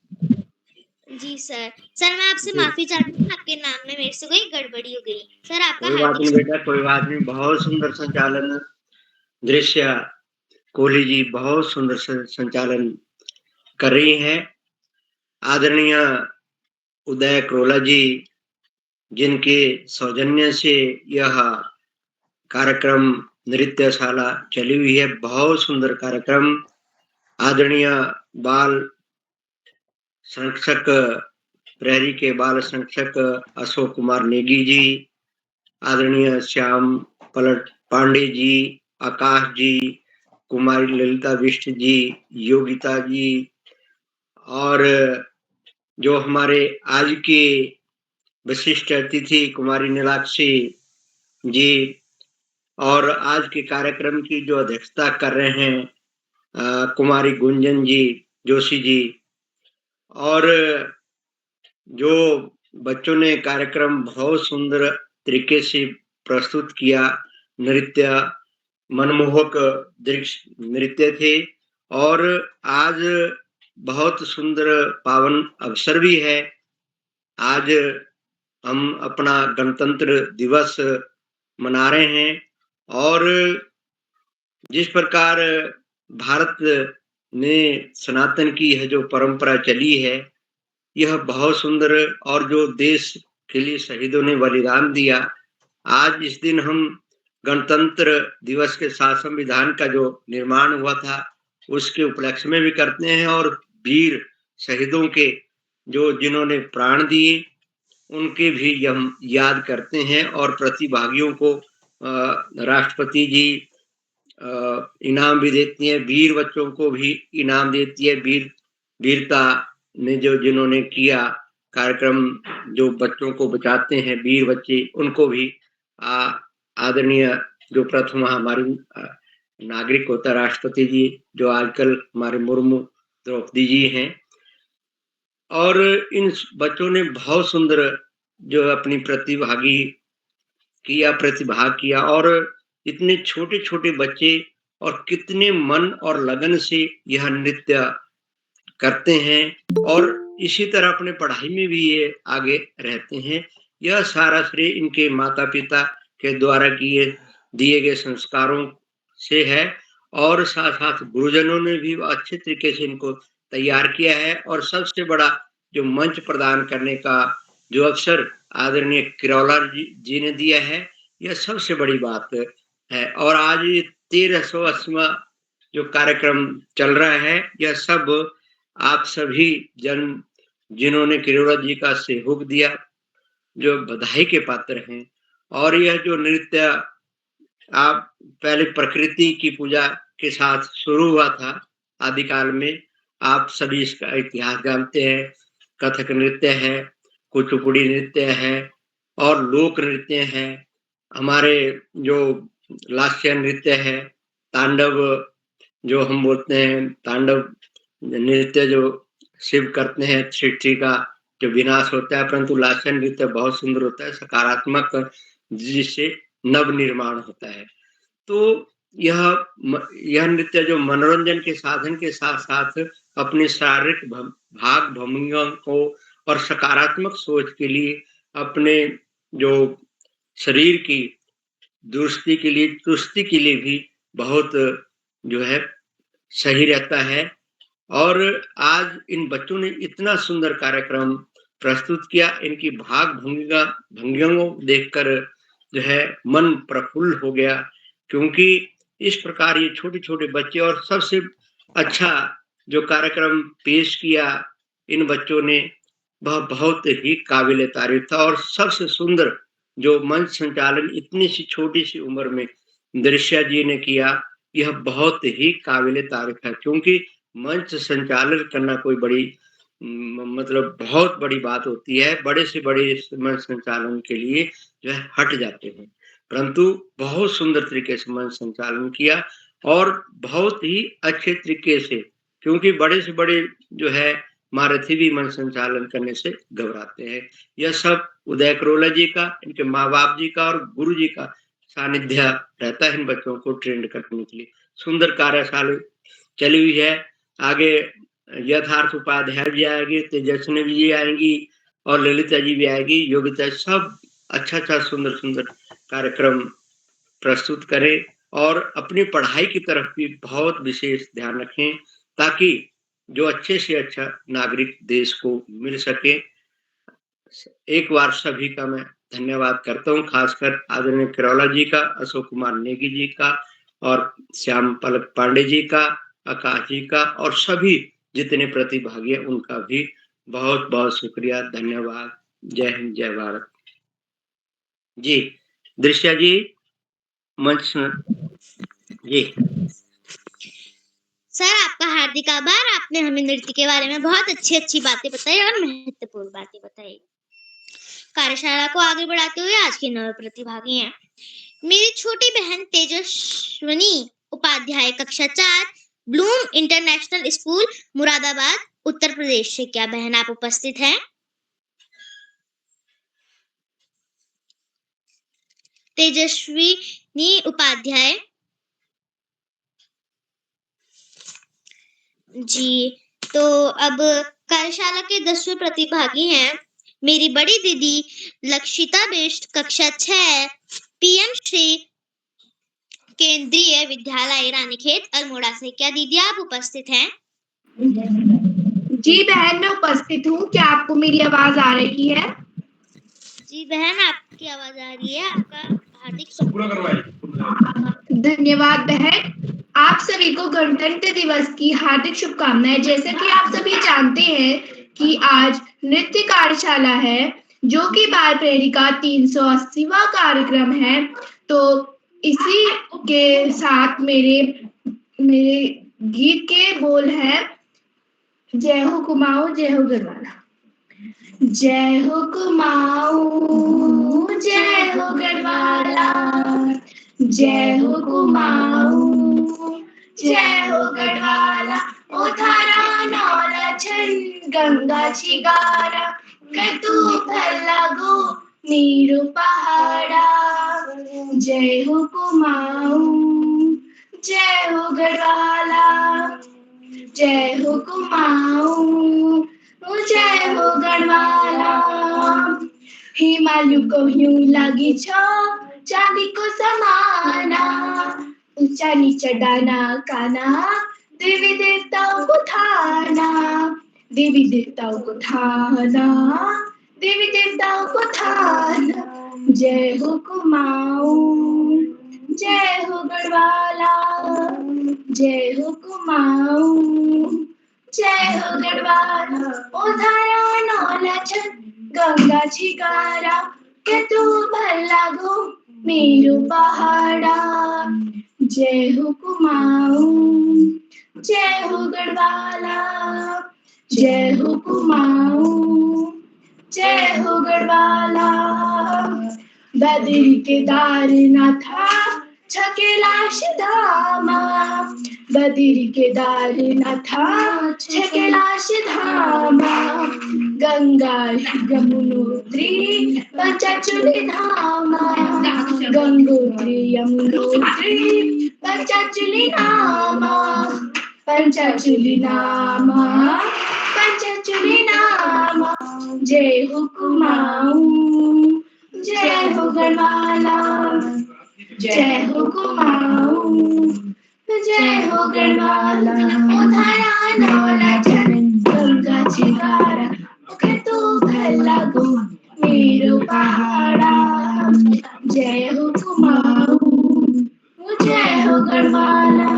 जी सर। सर मैं आपसे माफी चाहती हूँ, आपके नाम में मेरे से कोई गड़बड़ी हो गई। सर आपका कोई बात नहीं बेटा, कोई बात नहीं। बहुत सुंदर संचालन दृश्य कोहली जी बहुत सुंदर संचालन कर रही हैं। आदरणीय उदय क्रोला जी, जिनके सौजन्य से यह कार्यक्रम नृत्यशाला चली हुई है, बहुत सुंदर कार्यक्रम। आदरणीय बाल संरक्षक, प्रहरी के बाल संरक्षक अशोक कुमार नेगी जी, आदरणीय श्याम पलट पांडे जी, आकाश जी, कुमारी ललिता बिष्ट जी, योगिता जी, और जो हमारे आज के विशिष्ट अतिथि कुमारी नीलाक्षी जी, और आज के कार्यक्रम की जो अध्यक्षता कर रहे हैं कुमारी गुंजन जी जोशी जी, और जो बच्चों ने कार्यक्रम बहुत सुंदर तरीके से प्रस्तुत किया। नृत्य मनमोहक दृश्य नृत्य थे, और आज बहुत सुंदर पावन अवसर भी है। आज हम अपना गणतंत्र दिवस मना रहे हैं, और जिस प्रकार भारत ने सनातन की यह जो परंपरा चली है, यह बहुत सुंदर, और जो देश के लिए शहीदों ने बलिदान दिया, आज इस दिन हम गणतंत्र दिवस के साथ संविधान का जो निर्माण हुआ था उसके उपलक्ष्य में भी करते हैं, और वीर शहीदों के जो जिन्होंने प्राण दिए उनके भी हम याद करते हैं, और प्रतिभागियों को राष्ट्रपति जी इनाम भी देती है, वीर बच्चों को भी इनाम देती है। वीरता ने जो जिन्होंने किया कार्यक्रम, जो बच्चों को बचाते हैं वीर बच्चे, उनको भी आदरणीय जो प्रथम हमारी नागरिक होता है राष्ट्रपति जी, जो आजकल हमारे मुर्मू द्रौपदी जी हैं, और इन बच्चों ने बहुत सुंदर जो अपनी प्रतिभाग किया, और इतने छोटे छोटे बच्चे और कितने मन और लगन से यह नृत्य करते हैं, और इसी तरह अपने पढ़ाई में भी ये आगे रहते हैं। यह सारा श्रेय इनके माता पिता के द्वारा दिए गए संस्कारों से है, और साथ साथ गुरुजनों ने भी अच्छे तरीके से इनको तैयार किया है, और सबसे बड़ा जो मंच प्रदान करने का जो अवसर आदरणीय किरौला जी ने दिया है, यह सबसे बड़ी बात है। और आज 1380वां जो कार्यक्रम चल रहा है, यह सब आप सभी जिन्होंने किरौला जी का सहयोग दिया, जो बधाई के पात्र हैं। और यह जो नृत्य आप पहले प्रकृति की पूजा के साथ शुरू हुआ था आदिकाल में, आप सभी इसका इतिहास जानते हैं। कथक नृत्य है, कुचिपुड़ी नृत्य है, और लोक नृत्य है, हमारे जो लास्य नृत्य है, तांडव जो हम बोलते हैं, तांडव नृत्य जो शिव करते हैं, सृष्टि का जो विनाश होता है, परंतु लास्य नृत्य बहुत सुंदर होता है, सकारात्मक, जिससे नव निर्माण होता है। तो यह नृत्य जो मनोरंजन के साधन के साथ साथ अपने शारीरिक भाग भंगियों को और सकारात्मक सोच के लिए, अपने जो शरीर की दुरुस्ती के लिए, चुस्ती के लिए भी बहुत जो है सही रहता है। और आज इन बच्चों ने इतना सुंदर कार्यक्रम प्रस्तुत किया, इनकी भाग भंगियों को देखकर जो है मन प्रफुल्ल हो गया, क्योंकि इस प्रकार ये छोटे छोटे बच्चे, और सबसे अच्छा जो कार्यक्रम पेश किया इन बच्चों ने, वह बहुत ही काबिल तारीफ था। और सबसे सुंदर जो मंच संचालन इतनी सी छोटी सी उम्र में दृश्या जी ने किया, यह बहुत ही काबिल तारीफ है, क्योंकि मंच संचालन करना कोई बड़ी मतलब बहुत बड़ी बात होती है। बड़े से बड़े मंच संचालन के लिए जो है हट जाते हैं, परंतु बहुत सुंदर तरीके से मंच संचालन किया, और बहुत ही अच्छे तरीके से, क्योंकि बड़े से बड़े जो है महारथी भी मंच संचालन करने से घबराते हैं। यह सब उदय क्रोला जी का, इनके माँ बाप जी का और गुरु जी का सानिध्य रहता है इन बच्चों को ट्रेंड करने के लिए। सुंदर कार्यशाला चली हुई है। आगे यथार्थ उपाध्याय जी आएंगे, तेजस्विनी जी आएंगी, और ललिता जी भी आएगी, योगिता, सब अच्छा सुंदर सुंदर कार्यक्रम प्रस्तुत करें, और अपनी पढ़ाई की तरफ भी बहुत विशेष ध्यान रखें, ताकि जो अच्छे से अच्छा नागरिक देश को मिल सके। एक बार सभी का मैं धन्यवाद करता हूँ, खासकर आदरणीय किरौला जी का, अशोक कुमार नेगी जी का और श्याम पलक पांडे जी का, आकाश जी का और सभी जितने प्रतिभागी हैं उनका भी बहुत बहुत शुक्रिया, धन्यवाद। जय हिंद, जय भारत। जी दृश्या जी, मंच जी। सर, आपका हार्दिक आभार। आपने हमें नृत्य के बारे में बहुत अच्छी बातें बताई और महत्वपूर्ण बातें बताई। कार्यशाला को आगे बढ़ाते हुए आज के नव प्रतिभागी हैं मेरी छोटी बहन तेजस्विनी उपाध्याय, कक्षा 4, Bloom international school, Moradabad, Uttar Pradesh से। क्या बहन आप उपस्थित हैं? तेजस्विनी उपाध्याय जी। तो अब कार्यशाला के 10वें प्रतिभागी हैं मेरी बड़ी दीदी लक्षिता बिष्ट, कक्षा 6, पीएम श्री केंद्रीय विद्यालय रानीखेत, अल्मोड़ा से। क्या दीदी आप उपस्थित हैं? जी बहन, मैं उपस्थित हूँ। क्या आपको मेरी आवाज आ रही है? जी बहन, आपकी आवाज आ रही है। आपका हार्दिक धन्यवाद बहन। आप सभी को गणतंत्र दिवस की हार्दिक शुभकामनाएं। जैसे कि आप सभी जानते हैं कि आज नृत्य कार्यशाला है, जो कि बाल प्रेरी का 380वां कार्यक्रम है। तो इसी के साथ मेरे गीत के बोल हैं, जय हो कुमाऊं, जय हो गढ़वाला। जय हो कुमाऊं, जय हो गढ़वाला, जय हो कुमाऊं, जय हो गढ़वाला। ओ थारा नौला छन गंगा छिगारा, कतू भल्लागो नीरू पहाड़ा। जय हो कुमाऊं, जय हो गढ़वाला, जय हो कुमाऊं, जय हो गढ़वाला। हिमालय को यूं लगी छो चांदी को समाना, ऊंचा नीचा डाना काना, देवी देवताओं को थाना, देवी देवताओं को थाना, देवी देवताओं को थाना। जय हो कुमाऊं, जय हो गढ़वाला, जय हो कुमाऊं, जय हो गढ़वाला। ओ धारा नौला छन गंगा छिगारा, के तू भला गो मेरू पहाड़ा। जय हो कुमाऊं, जय हो गढ़वाला, जय हो कुमाऊं, जय हो गढ़वाला। बद्री केदारनाथा छकेलाश धामा, बद्री केदारनाथा छकेलाश धामा। गंगा यमुनोत्री पंचाचूली धामा, गंगोत्री यमुनोत्री पंचाचूली नामा, पंचाचूली नामा, पंचाचूली नामा। जय हो कुमाऊं, जय हो गढ़वाला, जय हो कुमाऊं, जय हो गढ़वाला। ओ धारा नौला छन गंगा छिगारा, के तू भला गो मेरो पहाड़ा। जय हो कुमाऊं, जय हो गढ़वाला,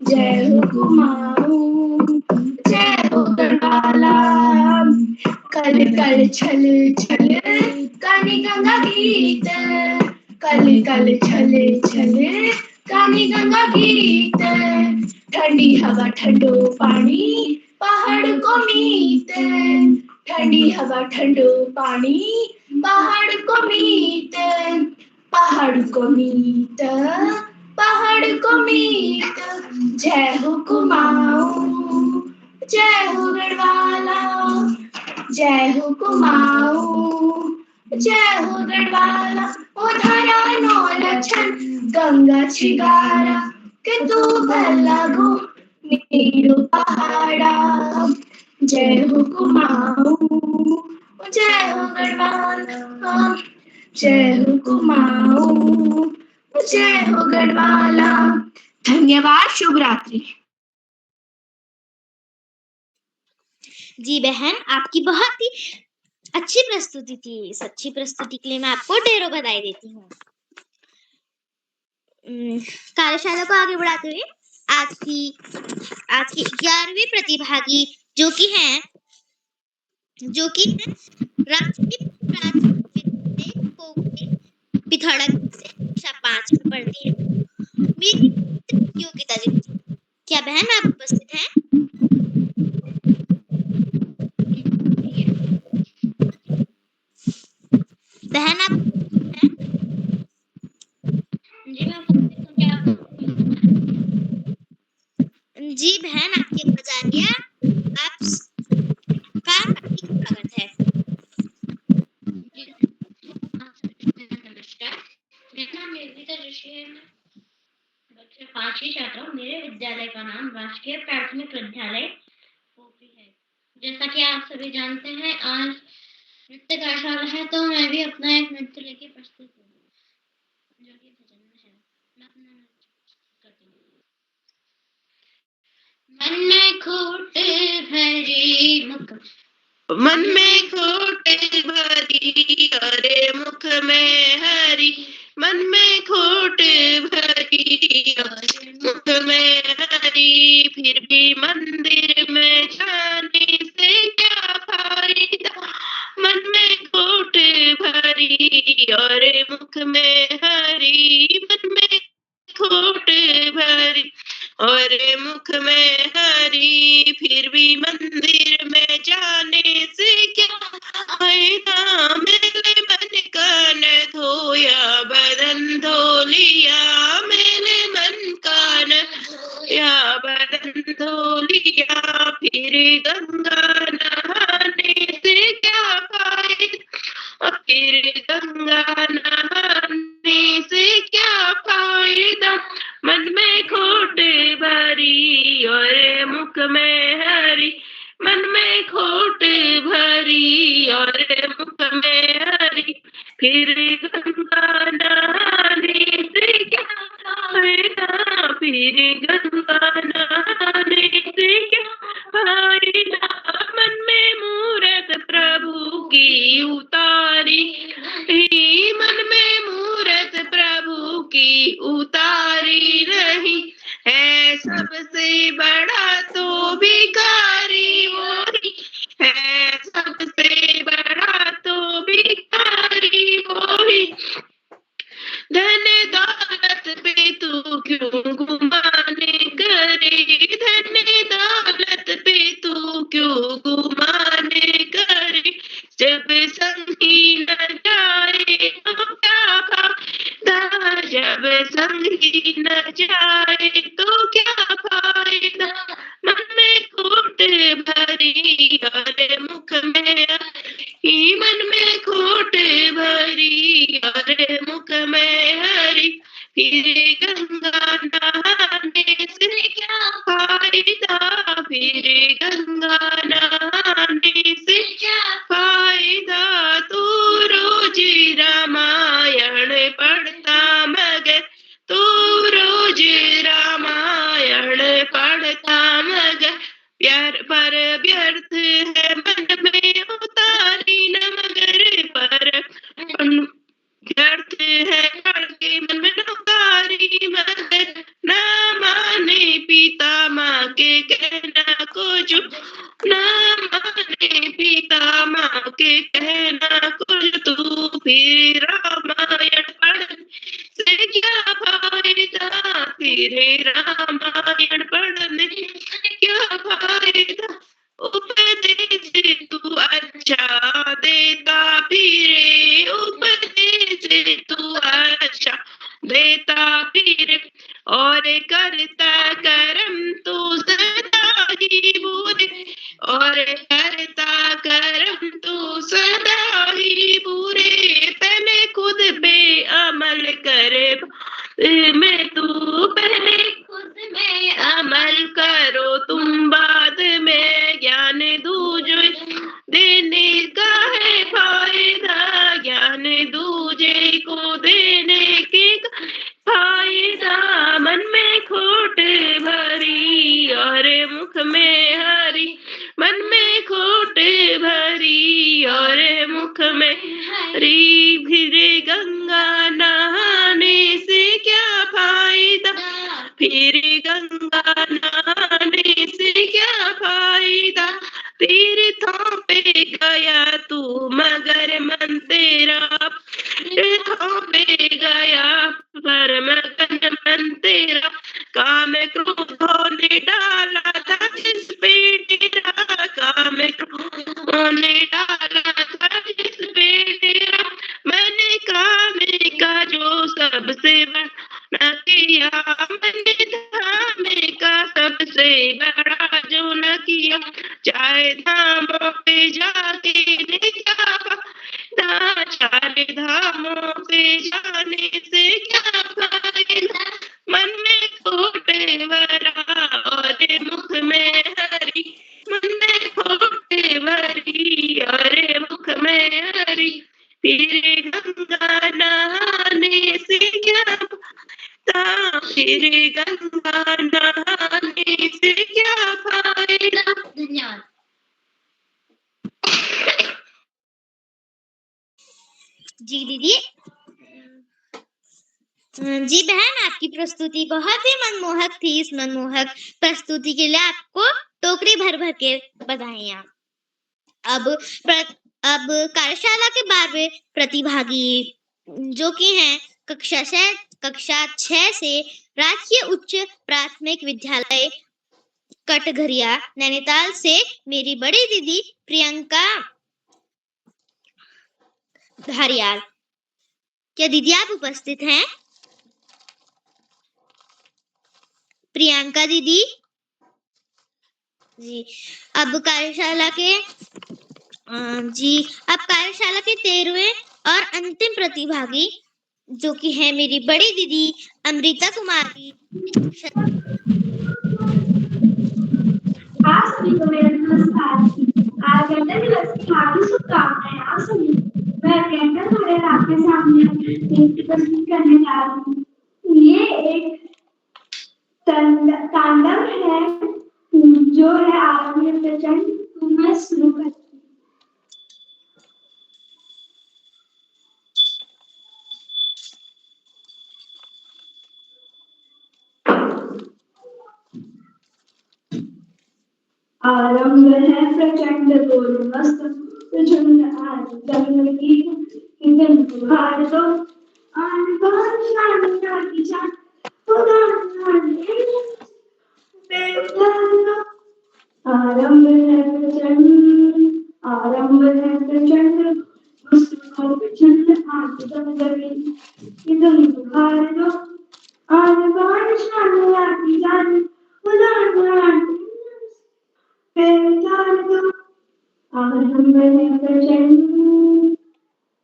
जय हो कुमाऊं, जय हो गढ़वाला। कल कल छल छल कानी गंगा गीत, कल कल छल छल कानी गंगा गीत। ठंडी हवा ठंडो पानी पहाड़ को मीत, ठंडी हवा ठंडो पानी पहाड़ को मीत, पहाड़ को मीत, पहाड़ को मीत। जय हो कुमाऊं, जय हो गढ़वाला, जय हो कुमाऊं, जय हो गढ़वाला। ओ धारा नौला छन गंगा छिगारा, के तू भला गो मेरू पहाड़ा। जय हो कुमाऊं, जय हो गढ़वाला, जय हो कुमाऊं, जय हो गढ़वाला। धन्यवाद। शुभ रात्रि। जी बहन, आपकी बहुत ही अच्छी प्रस्तुति थी। इस अच्छी प्रस्तुति के लिए मैं आपको ढेरों बधाई देती हूँ। कार्यशाला को आगे बढ़ाते हुए आज की 11वीं प्रतिभागी जो कि हैं राष्ट्रीय प्राथमिक विद्यालय पोखरी पिथौरागढ़ से कक्षा 5 में पढ़ती है। मेरी योग्यता जी, क्या बहन आप उपस्थित हैं? बहन आप हैं? जी मैं उपस्थित हूँ, क्या आप? जी बहन आपकी आवाज आ रही है, आपका हार्दिक स्वागत है। नमस्कार, मेरा नाम निर्मिता जोशी है। मैं कक्षा 5 की छात्रा हूँ। मेरे विद्यालय का नाम राष्ट्रीय प्राथमिक विद्यालय पोखरी है। जैसा कि आप सभी जानते हैं, आज नृत्य कार्यशाला है, तो मैं भी अपना एक नृत्य लेके प्रस्तुत हूँ जो कि भजन में है। मैं अपना नृत्य करती हूँ। मन में खोट भरी मुख, मन में खोट भरी अरे मुख में हरी, मन में खोट भरी अरे मुख में हरी, फिर भी मंदिर में जाने से क्या फायदा, मन में खोट भरी अरे मुख में हरी, मन में खोट भरी और मुख में हरी, फिर भी मंदिर में जाने से क्या फायदा, मेरे मन का न धोया बदन धो लिया, मेरे मन का न धोया बदन धो लिया, फिर गंगा नहाने से क्या फायदा, फिर गंगा नहाने से क्या फायदा, मन में खोट भरी और मुख में हरी, मन में खोट भरी और मुख में हरी, फिर गंगा नहाने से क्या फायदा, फिर गंगा नहाने से क्या फायदा, मन में मूरत प्रभु की उतारी, मन में मूरत प्रभु की उतारी नहीं, है सबसे बड़ा तो भिखारी वही, है सबसे बड़ा तो भिखारी वही, धन दौलत पे तू क्यों गुमाने करे, धन दौलत पे तू क्यों गुमाने करे, जब संग ही न जाए तो क्या फायदा, जब संग ही न जाए तो क्या फायदा, मन में खोट भरी और मुख में हरी, मन में खोट भरी और मुख में हरी, फिर गंगा नहाने से क्या फायदा, फिर गंगा नहाने से क्या फायदा, तू रोज रामायण पढ़ता मगर, तू रोज रामायण पढ़ता मगर, प्यार पर व्यर्थ है मन में उतारी न मगर, पर व्यर्थ है पढ़ के मन में उतारी मगर, न माने पिता माँ के कहना को जो, न माने पिता माँ के कहना को जो, तू फिर रामायण पढ़ से क्या फायदा, फिर रामायण पढ़ने से क्या फायदा, उपदेश तू अच्छा देता फिरे, उपदेश तू अच्छा देता फिरे, और करता कर्म तू सदा ही बुरे, और करता कर्म तू सदा ही बुरे, पहले खुद पे अमल करे में तू, पहले खुद में अमल करो तुम, बाद में ज्ञान दूजे देने का है फायदा, ज्ञान दूजे को देने के फायदा, मन में खोट भरी और मुख में हरी, मन में फिर गंगा नहाने से क्या फायदा, तीर्थों पे गया तू मगर मन तेरा, तीर्थों पे गया पर मगन मन तेरा, काम क्रोधों ने डाला था जिस पे डेरा, काम क्रोधों ने डाला था जिस पे डेरा, मैंने काम का जो सबसे बड़ा किया, मैंने धाम का सबसे बड़ा जो न किया, चाहे धामों पे जाके ने क्या फायदा, चाहे धामों पे जाने से क्या फायदा, मन में खोटे भरा और मुख में हरी, मन में खोटे भरी और मुख में हरी, फिर गंगा नहाने से क्या फायदा, फिर गंगा नहाने से क्या फायदा। धन्यवाद। जी दीदी। जी बहन, आपकी प्रस्तुति बहुत ही मनमोहक थी। इस मनमोहक प्रस्तुति के लिए आपको टोकरी भर भर के बधाइयाँ। अब कार्यशाला के 12वें प्रतिभागी जो कि हैं कक्षा 6 से राजकीय उच्च प्राथमिक विद्यालय कटघरिया नैनीताल से मेरी बड़ी दीदी प्रियंका धारियाल। क्या दीदी आप उपस्थित हैं? प्रियंका दीदी जी। अब कार्यशाला के 13वें और अंतिम प्रतिभागी जो कि है मेरी बड़ी दीदी अमृता कुमारी। आप सभी को मेरा नमस्कार। आज गणतंत्र दिवस की हार्दिक शुभकामनाएं आप सभी। मैं प्रियंका धारियाल आपके सामने एक प्रस्तुत करने जा रही हूँ। ये एक तांडव है जो है आरंभ प्रचंड। मैं शुरू करती हूँ। आरंभ है प्रचंड बोल मस्त प्रचंड आज जंगल की कितन बुहार दो आन बान शान की जान उदान आरंभ है प्रचंड मस्त प्रचंड आज जंगल की कितन बुहार दो आन बान शान की जान उदान आरंभ है प्रचंड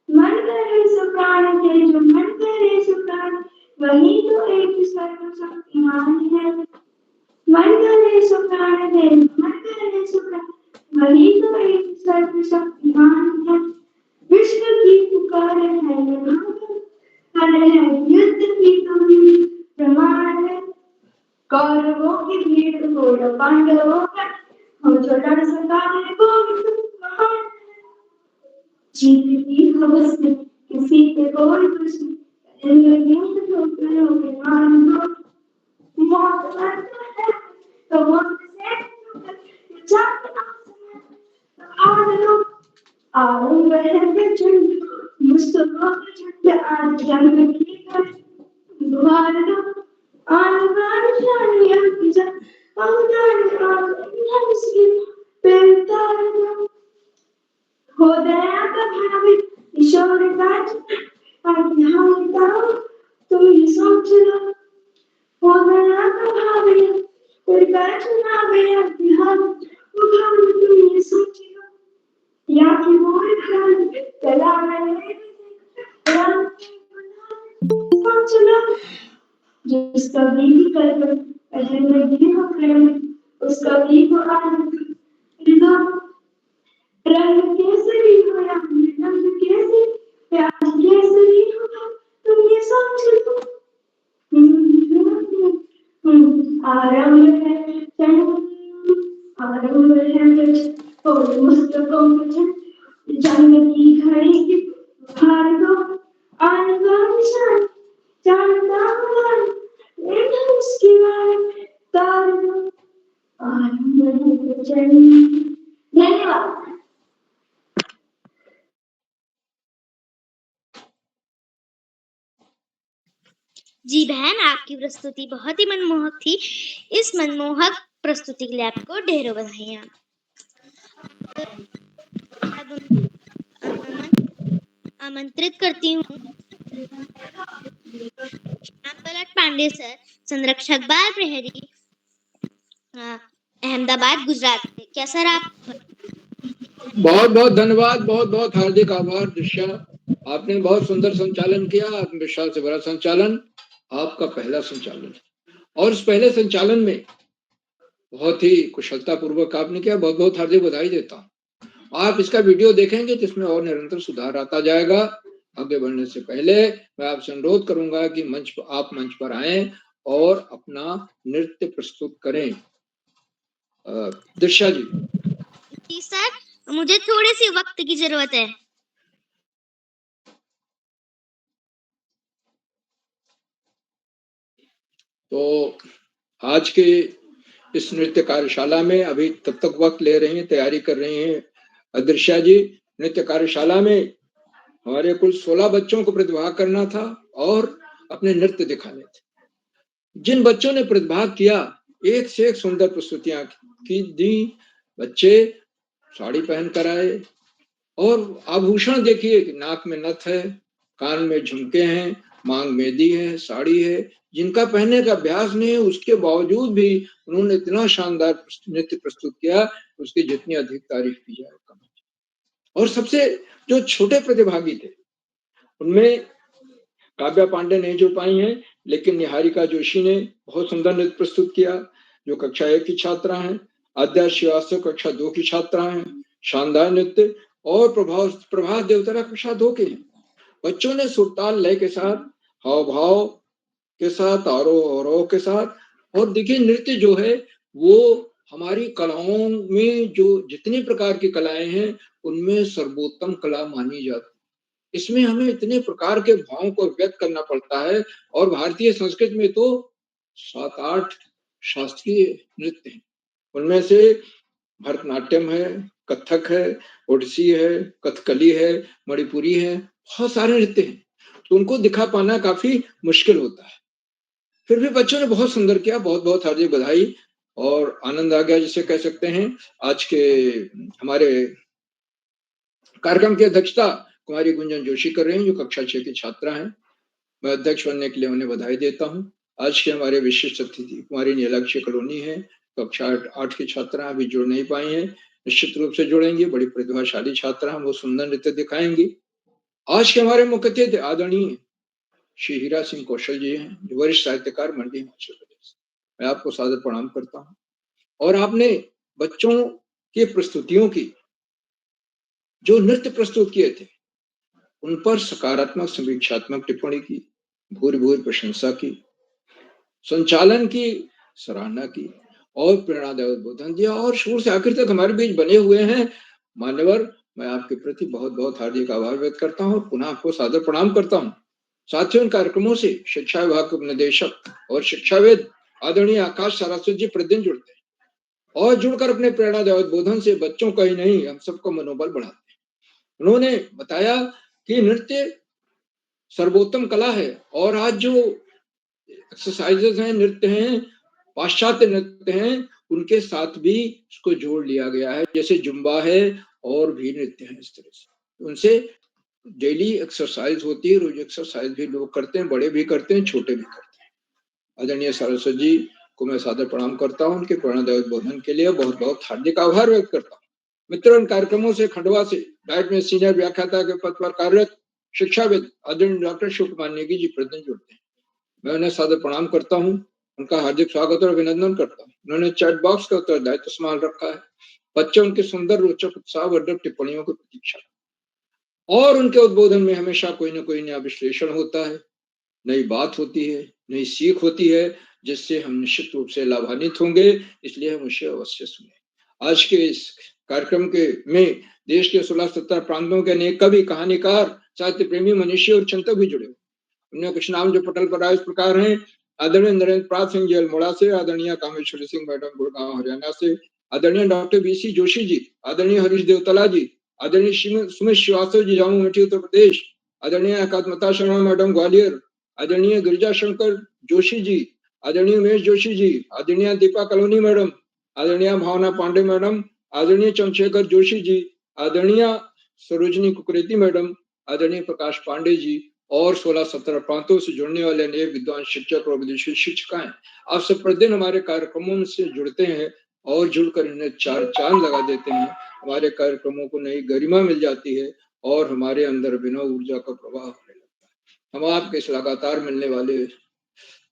मन करे सो प्राण के जो मन करे सो प्राण वही तो एक सर्वशक्तिमान है। मन करे सो प्राण के मन करे सो प्राण वही तो एक सर्वशक्तिमान है। विश्व की पुकार है है युद्ध की तुम्हें प्रमाण है। कौरवों की भीड़ घोर पांडवों का हम जो लड़ सका है वो महान। जीत की हवस में किसी पे कोई प्रश्न करोगे मान दो मौत है तो मौत से जाते आसमान लो आरंभ है प्रचंड मुस्तफा प्रचंड आज जंग की दुआर दो आन शानिया की जा हो दया का भावी ईश्वर का तुम ये सोच लो हो दया का भावी कोई बैठना गया तुम ये सोच लो या कि मोर खान चला सोच लो जिसका भी कर पहले हो प्रेम उसका भी हो आनंद रंग केसरी हो या रंग केसरी प्यार केसरी हो तुम ये सोच लो। आरंभ है और मुस्तकों जंग की घड़ी की हार दो आन बान शान जानता हूँ उसकी धन्यवाद। जी बहन, आपकी प्रस्तुति बहुत ही मनमोहक थी। इस मनमोहक प्रस्तुति के लिए आपको ढेरों बधाइयाँ। अब आमंत्रित करती हूँ श्याम पलट पांडे सर, संरक्षक बाल प्रहरी, अहमदाबाद, गुजरात से। क्या सर आप? बहुत बहुत धन्यवाद, बहुत बहुत हार्दिक आभार दिशा, आपने बहुत सुंदर संचालन किया। आत्मविश्वास से भरा संचालन, आपका पहला संचालन, और इस पहले संचालन में बहुत ही कुशलता पूर्वक आपने किया। बहुत बहुत हार्दिक बधाई देता हूँ। आप इसका वीडियो देखेंगे तो इसमें और निरंतर सुधार आता जाएगा। आगे बढ़ने से पहले मैं आपसे अनुरोध करूंगा कि आप मंच पर आए और अपना नृत्य प्रस्तुत करें। दिशा जी। जी सर, मुझे थोड़ी सी वक्त की जरूरत है। तो आज के इस नृत्य कार्यशाला में अभी तब तक वक्त ले रही हैं, तैयारी कर रही हैं अदृश्या जी। नृत्य कार्यशाला में हमारे कुल 16 बच्चों को प्रतिभाग करना था और अपने नृत्य दिखाने थे। जिन बच्चों ने प्रतिभाग किया, एक से एक सुंदर प्रस्तुतियां की दी। बच्चे साड़ी पहन कर आए और आभूषण देखिए कि नाक में नथ है, कान में झुमके हैं, मांग मेहंदी है, साड़ी है। जिनका पहनने का अभ्यास नहीं है, उसके बावजूद भी उन्होंने इतना शानदार नृत्य प्रस्तुत किया, उसकी जितनी अधिक तारीफ की जाए कम। और सबसे जो छोटे प्रतिभागी थे उनमें काव्या पांडे नहीं जुड़ पाई हैं, लेकिन निहारिका जोशी ने बहुत सुंदर नृत्य प्रस्तुत किया, जो कक्षा 1 की छात्रा हैं। आद्या श्रीवास्तव कक्षा 2 की छात्रा हैं, शानदार नृत्य। और प्रभास देवतरा कक्षा 2 के हैं। बच्चों ने सुरताल लय के साथ, हाव भाव के साथ, आरोह अवरोह के साथ। और देखिए नृत्य जो है वो हमारी कलाओं में जो जितनी प्रकार की कलाएं हैं उनमें सर्वोत्तम कला मानी जाती है। इसमें हमें इतने प्रकार के भावों को व्यक्त करना पड़ता है। और भारतीय संस्कृति में तो 7-8 शास्त्रीय नृत्य हैं। उनमें से भरतनाट्यम है, कथक है, ओडिसी है, कथकली है, मणिपुरी है, बहुत सारे नृत्य हैं। तो उनको दिखा पाना काफी मुश्किल होता है। फिर भी बच्चों ने बहुत सुंदर किया। बहुत बहुत हार्दिक बधाई और आनंद आ गया जिसे कह सकते हैं। आज के हमारे कार्यक्रम की अध्यक्षता कुमारी गुंजन जोशी कर रही हैं, जो कक्षा 6 की छात्रा हैं। मैं अध्यक्ष बनने के लिए उन्हें बधाई देता हूँ। आज के हमारे विशिष्ट अतिथि कुमारी नीलाक्षी कलोनी है, कक्षा 8 की छात्रा अभी जुड़ नहीं पाई हैं, निश्चित रूप से जुड़ेंगी। बड़ी प्रतिभाशाली छात्रा हैं, वो सुंदर नृत्य दिखाएंगी। आज के हमारे मुख्य अतिथि आदरणीय श्री हीरा सिंह कौशल जी हैं, जो वरिष्ठ साहित्यकार मंडी हिमाचल प्रदेश। मैं आपको सादर प्रणाम करता हूँ। और आपने बच्चों की प्रस्तुतियों की जो नृत्य प्रस्तुत किए थे उन पर सकारात्मक समीक्षात्मक टिप्पणी की, भूरि भूरि प्रशंसा की, संचालन की सराहना की और प्रेरणादायक उद्बोधन दिया और शुरू से आखिर तक हमारे बीच बने हुए हैं। मान्यवर, मैं आपके प्रति बहुत बहुत हार्दिक आभार व्यक्त करता हूँ और पुनः आपको सादर प्रणाम करता हूँ। साथियों, इन कार्यक्रमों से शिक्षा विभाग के उपनिदेशक और शिक्षाविद आदरणीय आकाश सारास्वत जी प्रतिदिन जुड़ते हैं और जुड़कर अपने प्रेरणादायक उद्बोधन से बच्चों का ही नहीं हम सबका मनोबल बढ़ाते हैं। उन्होंने बताया कि नृत्य सर्वोत्तम कला है और आज जो एक्सरसाइजेज हैं, नृत्य हैं, पाश्चात्य नृत्य हैं, उनके साथ भी इसको जोड़ लिया गया है। जैसे जुम्बा है और भी नृत्य हैं। इस तरह से उनसे डेली एक्सरसाइज होती है। रोज एक्सरसाइज भी लोग करते हैं, बड़े भी करते हैं, छोटे भी करते हैं। आदरणीय सारस्वत जी को मैं सादर प्रणाम करता हूँ। उनके प्रेरणादायक बोधन के लिए बहुत बहुत हार्दिक आभार व्यक्त करता हूँ। मित्रों, इन कार्यक्रमों से खंडवा से डाइट में सीनियर व्याख्याता के पद पर कार्यरत शिक्षाविद आदरणीय डॉक्टर शिव कुमार नेगी जी प्रतिदिन जुड़ते हैं। मैं उन्हें सादर प्रणाम करता हूँ, उनका हार्दिक स्वागत और अभिनंदन करता हूँ। उन्होंने चैट बॉक्स का उत्तरदायित्व संभाल रखा है। बच्चे उनके सुंदर, रोचक, उत्साहवर्धक टिप्पणियों की प्रतीक्षा और उनके उद्बोधन में हमेशा कोई न कोई नया विश्लेषण होता है, नई बात होती है, नई सीख होती है, जिससे हम निश्चित रूप से लाभान्वित होंगे। इसलिए हम उसे अवश्य सुने। आज के इस कार्यक्रम के में देश के 16-17 प्रांतों के अनेक कवि, कहानीकार, साहित्य प्रेमी, मनीषी और चिंतक भी जुड़े। उनमें कुछ नाम जो पटल पर आए इस प्रकार हैं। आदरणीय नरेंद्र प्रात सिंह जी अल्मोड़ा से, आदरणीय कामेश्वरी सिंह मैडम गुड़गांव हरियाणा से, आदरणीय डॉक्टर बीसी जोशी जी, आदरणीय हरीश देवतला जी, आदरणीय सुमित श्रीवास्तव जी, जामू मठी उत्तर प्रदेश, आदरणीय एकात्मता शर्मा मैडम ग्वालियर, आदरणीय गिरिजा शंकर जोशी जी, आदरणीय उमेश जोशी जी, आदरणीय दीपा कलोनी मैडम, आदरणीय भावना पांडे मैडम, आदरणीय चंद्रशेखर जोशी जी, आदरणीय सरोजनी कुकरेती मैडम, आदरणीय प्रकाश पांडे जी और 16-17 प्रांतों से जुड़ने वाले अनेक विद्वान शिक्षक और विदेशी शिक्षिकाएं, आप सब प्रतिदिन हमारे कार्यक्रमों से जुड़ते हैं और जुड़कर इन्हें चार चांद लगा देते हैं। हमारे कार्यक्रमों को नई गरिमा मिल जाती है और हमारे अंदर अभिनव ऊर्जा का प्रवाह होने लगता है। हम आपके इस लगातार मिलने वाले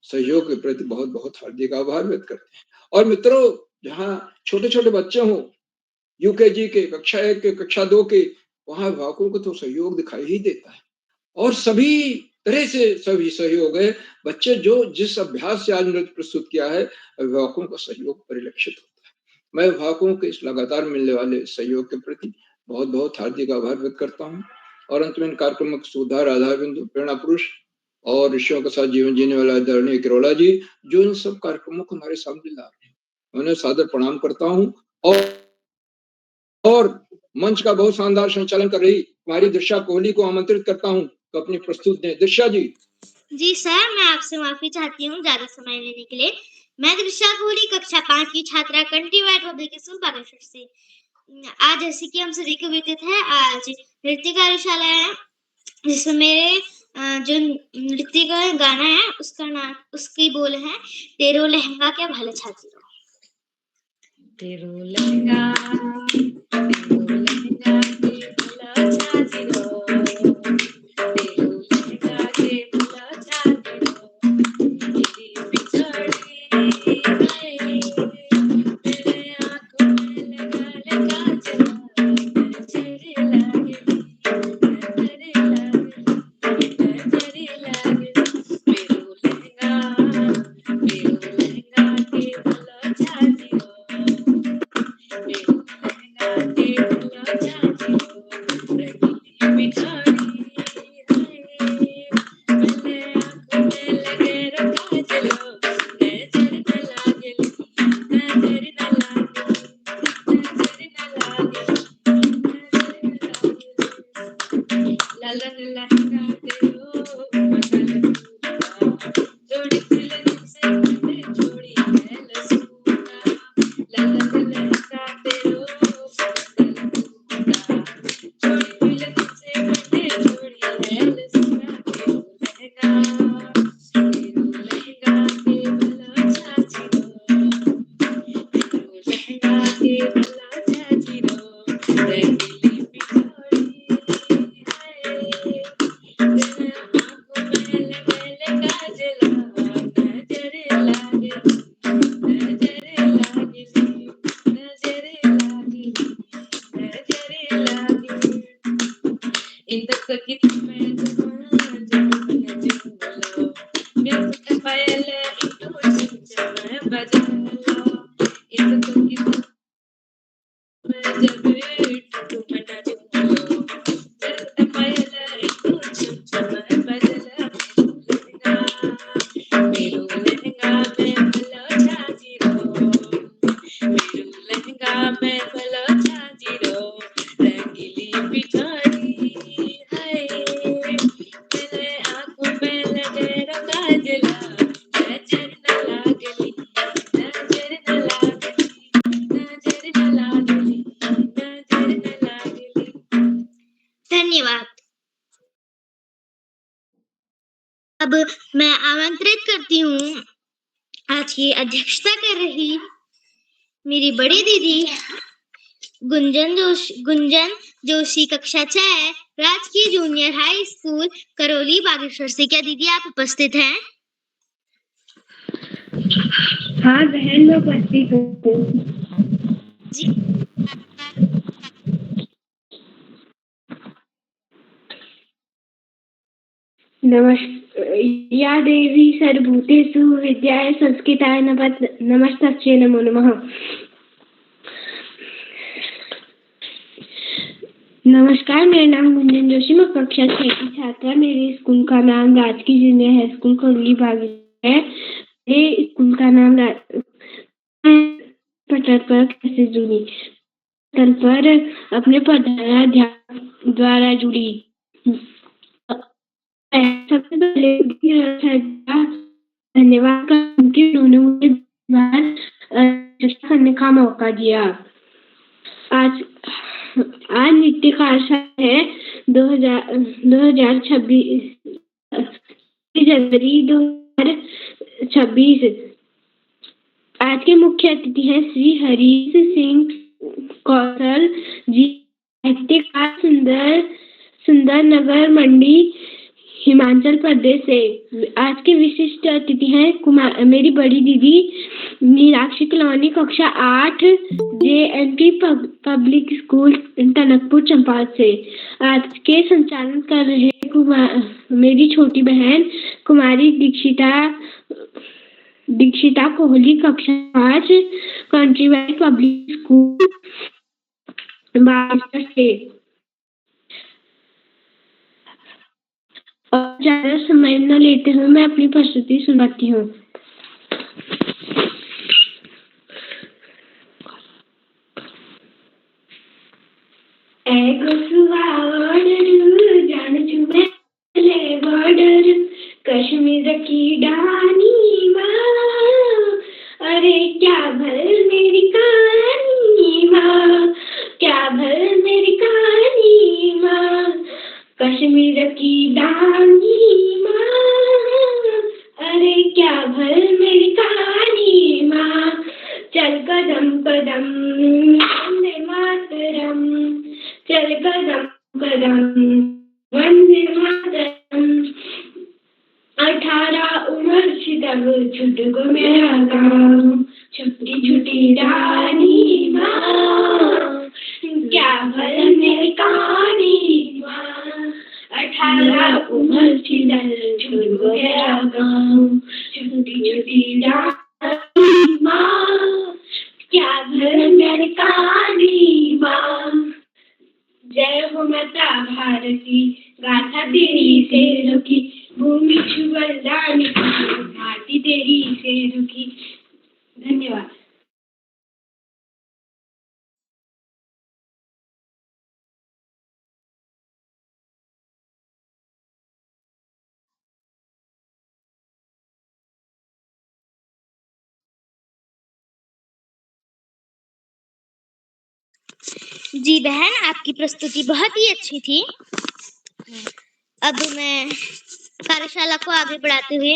सहयोग के प्रति बहुत बहुत हार्दिक आभार व्यक्त करते हैं। और मित्रों, जहाँ छोटे छोटे बच्चे हों, यूकेजी के, कक्षा 1 के, कक्षा 2 के, वहां अभिभावकों को तो सहयोग दिखाई ही देता है और सभी तरह से सभी सहयोग है। बच्चे जो जिस अभ्यास से आज नृत्य प्रस्तुत किया है, अभिभावकों का सहयोग परिलक्षित होता है। मैं अभिभावकों के इस लगातार मिलने वाले सहयोग के प्रति बहुत बहुत हार्दिक आभार व्यक्त करता हूँ। और अंत में इन कार्यक्रमों का सुधार आधार बिंदु प्रेरणा पुरुष और ऋषियों के साथ जीवन जीने वाला आदरणीय किरोला जी, जो इन सब कार्यक्रमों को हमारे सामने ला रहे हैं, उन्हें सादर प्रणाम करता हूँ। और मंच का बहुत शानदार संचालन कर रही हमारी दृश्या कोहली को आमंत्रित करता हूँ तो अपनी प्रस्तुत दें। दृश्या जी। जी सर, मैं आपसे माफी चाहती हूँ ज्यादा समय लेने के लिए। मैं दृश्या कोहली कक्षा 5 की छात्रा कंट्रीवाइड पब्लिक स्कूल बागेश्वर से। आज जैसे कि हम सभी को विदित है, आज नृत्य कार्यशाला है जिसमें मेरे जो नृत्य का गाना है उसका नाम, उसकी बोल है तेरो लहंगा क्या भला छाती रो। तेरो लहंगा के भला छाती रो, तेरो लहंगा के भला छाती रो, तेरी बिछड़ी मेरे आंखों में लगा लगा चला, नजर लागे अब मैं आमंत्रित करती हूँ आज की अध्यक्षता कर रही मेरी बड़ी दीदी गुंजन जोशी कक्षा 6 राजकीय junior high school Karauli Bageshwar से। क्या दीदी आप उपस्थित हैं? हाँ बहन, मैं उपस्थित हूँ जी। या देवी सर्वभूतेषु विद्याय संस्कृताय नमस्तस्यै नमो नमः। नमस्कार, मेरा नाम गुंजन जोशी, मैं कक्षा 6 की छात्रा। मेरे स्कूल का नाम राजकीय junior high school Karauli Bageshwar है। मेरे स्कूल का नाम तल पर कैसे जुड़ी? तल पर अपने ध्यान द्वारा जुड़ी। सबसे पहले धन्यवाद क्योंकि उन्होंने मुझे करने का मौका दिया। आज नृत्य कार्यशाला है 2026 जनवरी 2026। आज के मुख्य अतिथि हैं श्री हरीश सिंह कौशल जी, सुंदर नगर मंडी हिमाचल प्रदेश से। आज के विशिष्ट अतिथि हैं मेरी बड़ी दीदी नीलाक्षी कलोनी कक्षा 8 JNP public school Tanakpur Champawat से। आज के संचालन कर रहे मेरी छोटी बहन कुमारी दीक्षिता कोहली कक्षा 5 कंट्रीवाइज पब्लिक स्कूल महाराष्ट्र से। और ज्यादा समय न लेते हुए मैं अपनी प्रस्तुति सुनाती हूँ। कश्मीर की डानी माँ, अरे क्या भर मेरी कहानी माँ, क्या भर मेरी कहानी माँ, कश्मीर की डानी माँ, अरे क्या भर मेरी कहानी माँ। चल कदम कदम वंदे मातरम, चल कदम कदम वंदे मातरम। 18 उम्र से तब छुट गो मेरा गाँव, छोटी छोटी रानी माँ, क्या भर मेरी कहानी माँ। 18 उम्र से तब छुट गो मेरा गाँव, छोटी छोटी रानी माँ, क्या भर मेरी कहानी माँ। जय हो माता भारती, गाथा तेरी शेरों की, भूमि छुबलानी भारती तेरी शेरों की। धन्यवाद। जी बहन, आपकी प्रस्तुति बहुत ही अच्छी थी। अब मैं कार्यशाला को आगे बढ़ाते हुए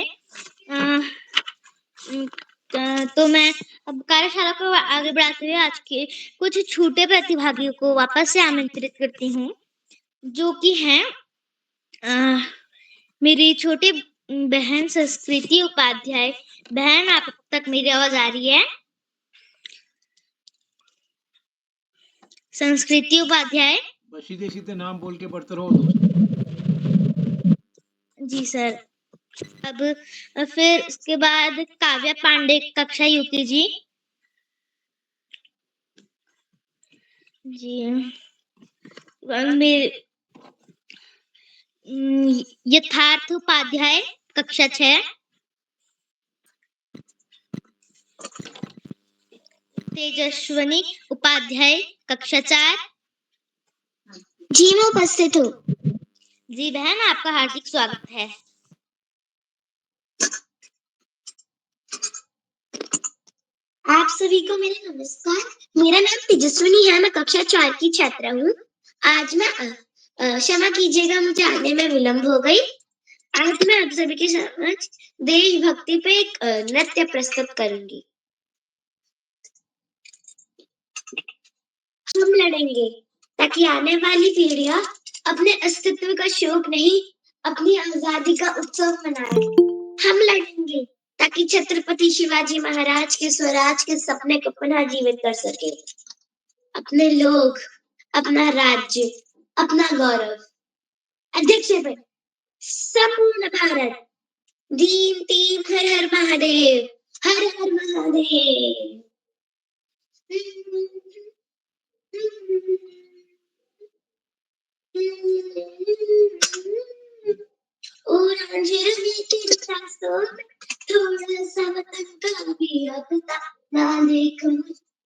आज के कुछ छोटे प्रतिभागियों को वापस से आमंत्रित करती हूँ, जो कि हैं मेरी छोटी बहन संस्कृति उपाध्याय। बहन, आप तक मेरी आवाज आ रही है? संस्कृति उपाध्याय। सीधे सीधे नाम बोल के बढ़ते रहो दोस्त। जी सर। अब फिर उसके बाद काव्या पांडे कक्षा UKG जी। यथार्थ उपाध्याय कक्षा 6। तेजस्वनी उपाध्याय कक्षा 4। जी मैं उपस्थित हूँ। जी बहन, आपका हार्दिक स्वागत है। आप सभी को मेरा नमस्कार। मेरा नाम तेजस्विनी है, मैं कक्षा 4 की छात्रा हूँ। आज मैं क्षमा कीजिएगा, मुझे आने में विलंब हो गई। आज मैं आप सभी के समक्ष देशभक्ति पे एक नृत्य प्रस्तुत करूंगी। हम लड़ेंगे ताकि आने वाली पीढ़ियां अपने अस्तित्व का शोक नहीं, अपनी आजादी का उत्सव मनाए। हम लड़ेंगे ताकि छत्रपति शिवाजी महाराज के स्वराज के सपने को पुनः जीवित कर सके। अपने लोग, अपना राज्य, अपना गौरव। अध्यक्ष संपूर्ण भारत। दीम टीम हर हर महादेव, हर हर महादेव। और अंजीर में के सासों थोड़ा सा वतन का भी अपना ना देख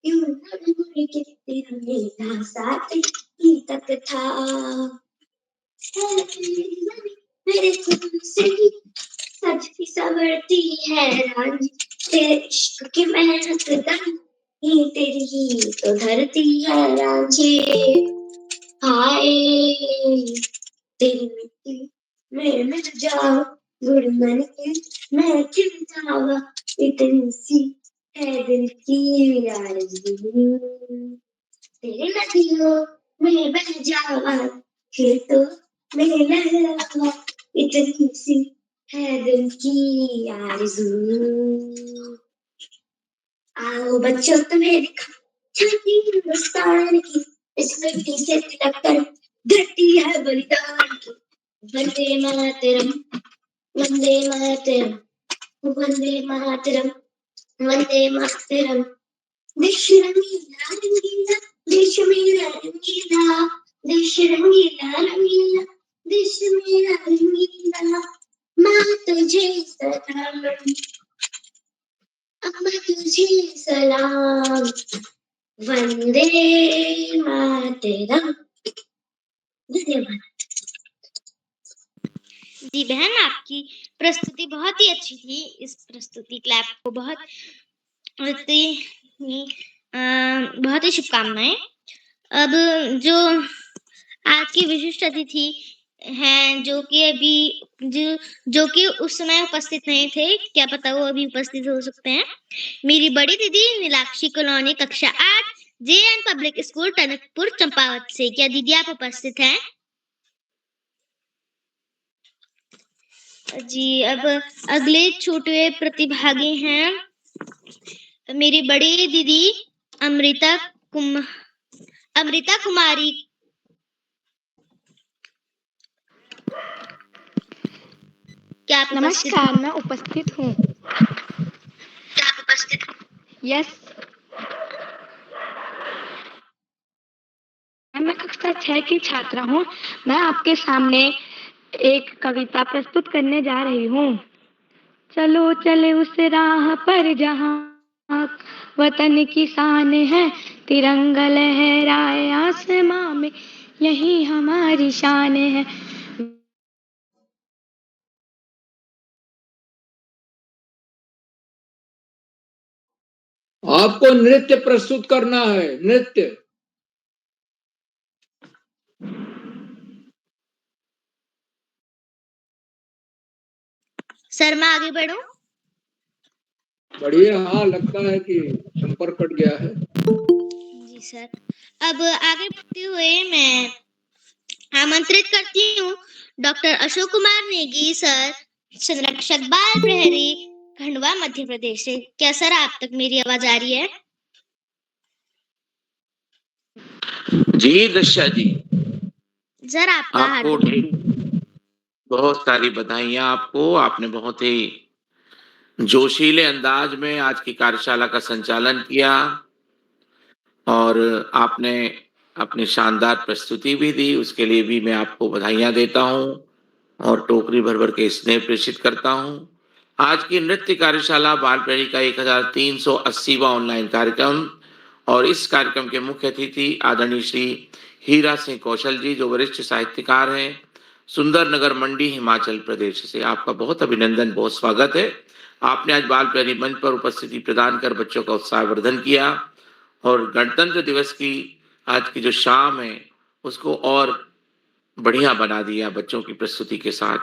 यूं मुड़ मुड़ के तेरा मेरा साथ ही तक था, मेरे तुमसे ही सजती संवरती है रानी, तेरे इश्क की मेहनत ही तेरी ही तो धरती है रांझे। हाय तेरी मिट्टी में मिल जाओ, गुड़ मन के मैं खिल जावा, इतनी सी है दिल की आरज़ू। तेरी नदियों में बह जावा, खेतों में लहरावा, इतनी सी है दिल की आरज़ू। आओ बच्चों तुम्हें दिखा छाती हिंदुस्तान की, इस मिट्टी से तिलक कर धरती है बलिदान की। वंदे मातरम, वंदे मातरम, वंदे मातरम, वंदे मातरम। देश रंगीला रंगीला, देश मेरा रंगीला, देश रंगीला रंगीला, देश मेरा रंगीला। माँ तुझे सलाम, अम्मा तुझे सलाम, वंदे मातरम। धन्यवाद। जी बहन, आपकी प्रस्तुति बहुत ही अच्छी थी। इस प्रस्तुति क्लैप को बहुत ही शुभकामनाएं। अब जो आज की विशिष्ट अतिथि हैं, जो कि उस समय उपस्थित नहीं थे, क्या पता वो अभी उपस्थित हो सकते हैं। मेरी बड़ी दीदी नीलाक्षी कॉलोनी कक्षा 8 JN public school Tanakpur Champawat से। क्या दीदी आप उपस्थित हैं? जी, अब अगले छोटे प्रतिभागी हैं मेरी बड़ी दीदी अमृता कुमारी। क्या आप नमस्कार, मैं उपस्थित हूँ। यस, मैं कक्षा 6 की छात्रा हूँ। मैं आपके सामने एक कविता प्रस्तुत करने जा रही हूँ। चलो चले उस राह पर जहाँ वतन की शान है, तिरंगा लहराए आसमां में, यही हमारी शान है। आपको नृत्य प्रस्तुत करना है, नृत्य। सर मैं आगे बढ़ूं? बढ़िया। हाँ, लगता है कि संपर्क कट गया है। जी सर। अब आगे बढ़ते हुए मैं आमंत्रित करती हूँ डॉक्टर अशोक कुमार नेगी सर, संरक्षक बाल प्रहरी, खंडवा मध्य प्रदेश से। क्या सर आप तक मेरी आवाज आ रही है? जी दशा जी, सर आपका आपको बहुत सारी बधाइयां। आपको, आपने बहुत ही जोशीले अंदाज में आज की कार्यशाला का संचालन किया और आपने अपनी शानदार प्रस्तुति भी दी। उसके लिए भी मैं आपको बधाइयां देता हूं और टोकरी भर भर के स्नेह प्रेषित करता हूं। आज की नृत्य कार्यशाला बाल प्रहरी का 1380वां ऑनलाइन कार्यक्रम, और इस कार्यक्रम के मुख्य अतिथि आदरणीय श्री हीरा सिंह कौशल जी, जो वरिष्ठ साहित्यकार हैं, सुंदरनगर मंडी हिमाचल प्रदेश से। आपका बहुत अभिनंदन, बहुत स्वागत है। आपने आज बाल प्रहरी मंच पर उपस्थिति प्रदान कर बच्चों का उत्साहवर्धन किया और गणतंत्र दिवस की आज की जो शाम है उसको और बढ़िया बना दिया बच्चों की प्रस्तुति के साथ।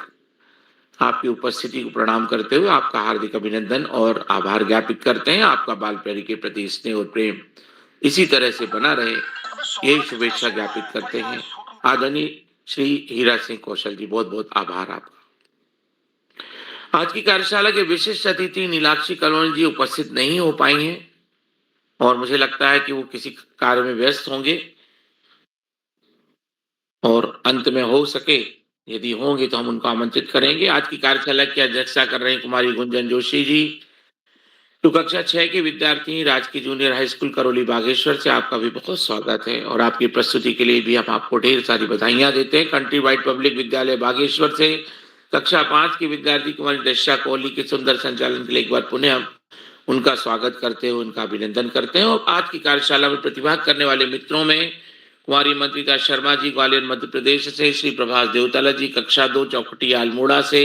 आपकी उपस्थिति को प्रणाम करते हुए आपका हार्दिक अभिनंदन और आभार ज्ञापित करते हैं। आपका बाल प्रहरी के प्रति स्नेह और प्रेम इसी तरह से बना रहे, यही शुभेच्छा ज्ञापित करते हैं। आदरणीय श्री हीरा सिंह कौशल जी, बहुत बहुत आभार आपका। आज की कार्यशाला के विशिष्ट अतिथि नीलाक्षी कॉलोनी जी उपस्थित नहीं हो पाई हैं और मुझे लगता है कि वो किसी कार्य में व्यस्त होंगे, और अंत में हो सके यदि होंगे तो हम उनको आमंत्रित करेंगे। आज की कार्यशाला की अध्यक्षता कर रहे हैं कुमारी गुंजन जोशी जी, तो कक्षा 6 के विद्यार्थी राजकीय junior high school Karauli Bageshwar से। आपका भी बहुत स्वागत है और आपकी प्रस्तुति के लिए भी हम आपको ढेर सारी बधाइयां देते हैं। कंट्री वाइड पब्लिक विद्यालय बागेश्वर से कक्षा 5 की विद्यार्थी कुमारी दशा कोहली के सुंदर संचालन के लिए एक बार पुनः उनका स्वागत करते हुए उनका अभिनंदन करते हैं। और आज की कार्यशाला में प्रतिभाग करने वाले मित्रों में कुमारी मंत्रिका शर्मा जी ग्वालियर मध्य प्रदेश से, श्री प्रभास देवताला जी कक्षा 2 चौखटिया अल्मोड़ा से,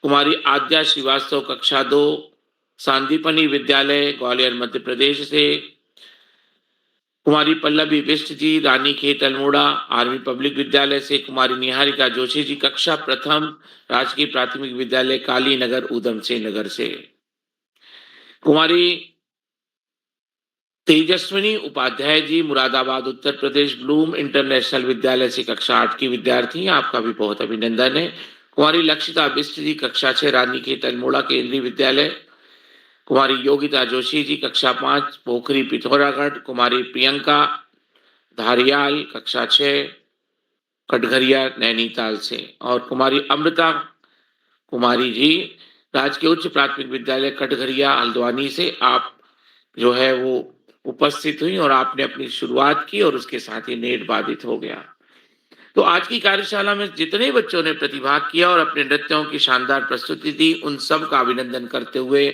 कुमारी आद्या श्रीवास्तव कक्षा 2 सांदीपनी विद्यालय ग्वालियर मध्य प्रदेश से, कुमारी पल्लवी बिष्ट जी रानीखेत अल्मोड़ा आर्मी पब्लिक विद्यालय से, कुमारी निहारिका जोशी जी कक्षा प्रथम राजकीय प्राथमिक विद्यालय काली नगर उधम सिंह नगर से, कुमारी तेजस्विनी उपाध्याय जी मुरादाबाद उत्तर प्रदेश ब्लूम इंटरनेशनल विद्यालय से कक्षा 8 की विद्यार्थी हैं, आपका भी बहुत अभिनंदन है। कुमारी लक्षिता बिष्ट जी कक्षा 6 रानीखेत अल्मोड़ा केंद्रीय विद्यालय, कुमारी योगिता जोशी जी कक्षा 5 पोखरी पिथौरागढ़, कुमारी प्रियंका धारियाल कक्षा 6 कटघरिया नैनीताल से, और कुमारी अमृता कुमारी जी राजकीय उच्च प्राथमिक विद्यालय कटघरिया हल्द्वानी से आप जो है वो उपस्थित हुई और आपने अपनी शुरुआत की और उसके साथ ही नेट बाधित हो गया। तो आज की कार्यशाला में जितने बच्चों ने प्रतिभाग किया और अपने नृत्यों की शानदार प्रस्तुति दी, उन सब का अभिनंदन करते हुए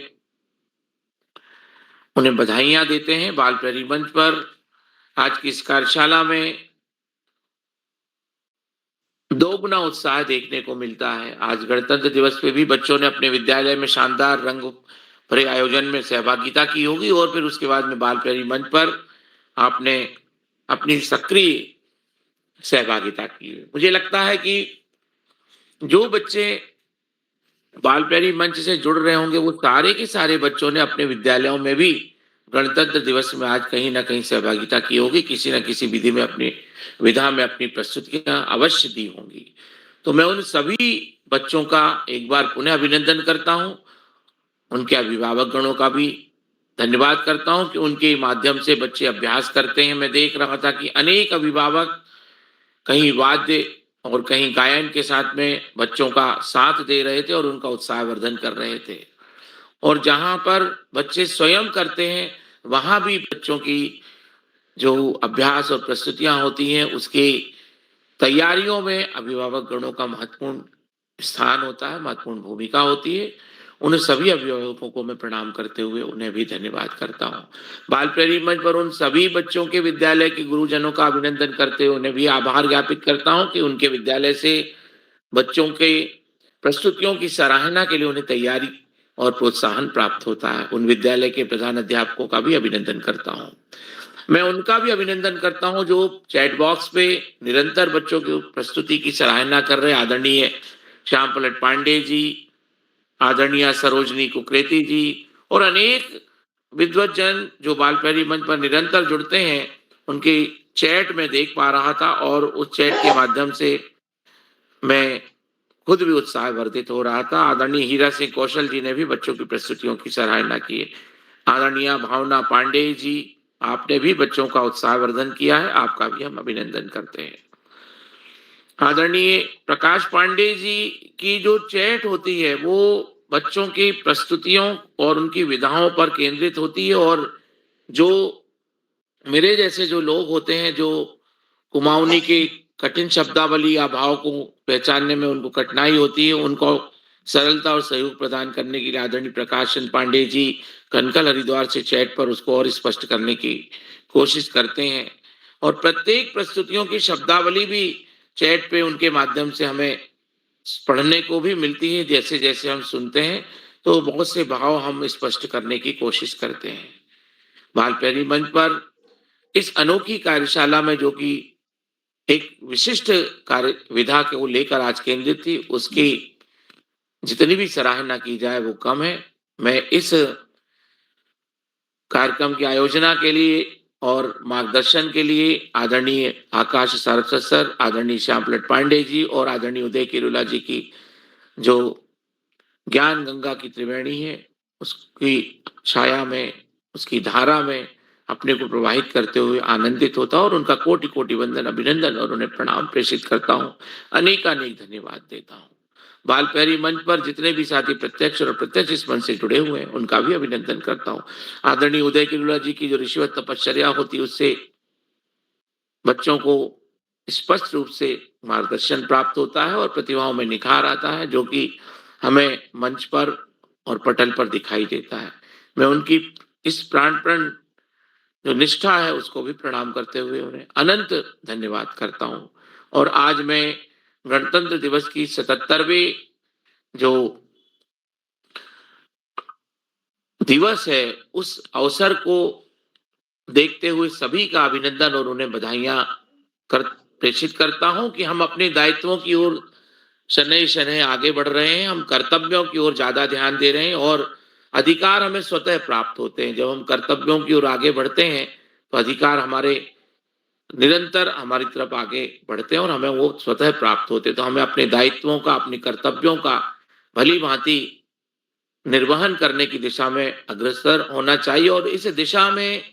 उन्हें बधाइयां देते हैं। बाल प्रहरी मंच पर आज की इस कार्यशाला में दोगुना उत्साह देखने को मिलता है। आज गणतंत्र दिवस पे भी बच्चों ने अपने विद्यालय में शानदार रंग भरे आयोजन में सहभागिता की होगी और फिर उसके बाद में बाल प्रहरी मंच पर आपने अपनी सक्रिय सहभागिता की है। मुझे लगता है कि जो बच्चे बाल प्रहरी मंच से जुड़ रहे होंगे वो सारे के सारे बच्चों ने अपने विद्यालयों में भी गणतंत्र दिवस में आज कहीं ना कहीं सहभागिता की होगी, किसी न किसी विधि में अपनी विधा में अपनी प्रस्तुतियां अवश्य दी होंगी। तो मैं उन सभी बच्चों का एक बार पुनः अभिनंदन करता हूं, उनके अभिभावक गणों का भी धन्यवाद करता हूं कि उनके माध्यम से बच्चे अभ्यास करते हैं। मैं देख रहा था कि अनेक अभिभावक कहीं वाद्य और कहीं गायन के साथ में बच्चों का साथ दे रहे थे और उनका उत्साहवर्धन कर रहे थे, और जहां पर बच्चे स्वयं करते हैं वहां भी बच्चों की जो अभ्यास और प्रस्तुतियां होती हैं उसकी तैयारियों में अभिभावक गणों का महत्वपूर्ण स्थान होता है, महत्वपूर्ण भूमिका होती है। उन सभी अभिभावकों को मैं प्रणाम करते हुए उन्हें भी धन्यवाद करता हूँ। बाल प्रहरी मंच पर उन सभी बच्चों के विद्यालय के गुरुजनों का अभिनंदन करते हुए उन्हें भी आभार ज्ञापित करता हूँ कि उनके विद्यालय से बच्चों के प्रस्तुतियों की सराहना के लिए उन्हें तैयारी और प्रोत्साहन प्राप्त होता है। उन विद्यालय के प्रधान अध्यापकों का भी अभिनंदन करता हूँ। मैं उनका भी अभिनंदन करता हूं जो चैट बॉक्स पे निरंतर बच्चों की प्रस्तुति की सराहना कर रहे आदरणीय श्याम पलट पांडे जी, आदरणीय सरोजनी कुकरेती जी और अनेक विद्वत जन जो बाल प्रहरी मंच पर निरंतर जुड़ते हैं, उनकी चैट में देख पा रहा था और उस चैट के माध्यम से मैं खुद भी उत्साहवर्धित हो रहा था। आदरणीय हीरा सिंह कौशल जी ने भी बच्चों की प्रस्तुतियों की सराहना की। आदरणीय भावना पांडे जी, आपने भी बच्चों का उत्साहवर्धन किया है, आपका भी हम अभिनंदन करते हैं। आदरणीय प्रकाश पांडे जी की जो चैट होती है वो बच्चों की प्रस्तुतियों और उनकी विधाओं पर केंद्रित होती है, और जो मेरे जैसे जो लोग होते हैं जो कुमाऊनी की कठिन शब्दावली या भाव को पहचानने में उनको कठिनाई होती है, उनको सरलता और सहयोग प्रदान करने के लिए आदरणीय प्रकाश चंद पांडे जी कनकल हरिद्वार से चैट पर उसको और स्पष्ट करने की कोशिश करते हैं, और प्रत्येक प्रस्तुतियों की शब्दावली भी चैट पे उनके माध्यम से हमें पढ़ने को भी मिलती है। जैसे जैसे हम सुनते हैं तो बहुत से भाव हम स्पष्ट करने की कोशिश करते हैं। बाल प्रहरी मंच पर इस अनोखी कार्यशाला में जो कि एक विशिष्ट कार्य विधा को लेकर आज केंद्रित थी, उसकी जितनी भी सराहना की जाए वो कम है। मैं इस कार्यक्रम की आयोजना के लिए और मार्गदर्शन के लिए आदरणीय आकाश सारस्वत सर, आदरणीय श्याम पलट पांडे जी और आदरणीय उदय किरोला जी की जो ज्ञान गंगा की त्रिवेणी है उसकी छाया में, उसकी धारा में अपने को प्रवाहित करते हुए आनंदित होता हूं और उनका कोटि कोटि वंदन अभिनंदन और उन्हें प्रणाम प्रेषित करता हूं। अनेकानेक धन्यवाद देता हूं। बाल प्रहरी मंच पर जितने भी साथी प्रत्यक्ष और अप्रत्यक्ष इस मंच से जुड़े हुए हैं उनका भी अभिनंदन करता हूं। आदरणीय उदय किरोला जी की जो ऋषिवत तपश्चर्या होती है उससे बच्चों को स्पष्ट रूप से मार्गदर्शन प्राप्त होता है और प्रतिभाओं में निखार आता है, जो कि हमें मंच पर और पटल पर दिखाई देता है। मैं उनकी इस प्राणपण जो निष्ठा है उसको भी प्रणाम करते हुए उन्हें अनंत धन्यवाद करता हूँ। और आज मैं गणतंत्र दिवस की 77वें जो दिवस है उस अवसर को देखते हुए सभी का अभिनंदन और उन्हें बधाइयाँ प्रेषित करता हूँ कि हम अपने दायित्वों की ओर शनैः-शनैः आगे बढ़ रहे हैं, हम कर्तव्यों की ओर ज़्यादा ध्यान दे रहे हैं और अधिकार हमें स्वतः प्राप्त होते हैं। जब हम कर्तव्यों की ओर आगे बढ़ते हैं, तो अधिकार हमारे निरंतर हमारी तरफ आगे बढ़ते हैं और हमें वो स्वतः प्राप्त होते हैं। तो हमें अपने दायित्वों का, अपने कर्तव्यों का भली-भाँति निर्वहन करने की दिशा में अग्रसर होना चाहिए और इस दिशा में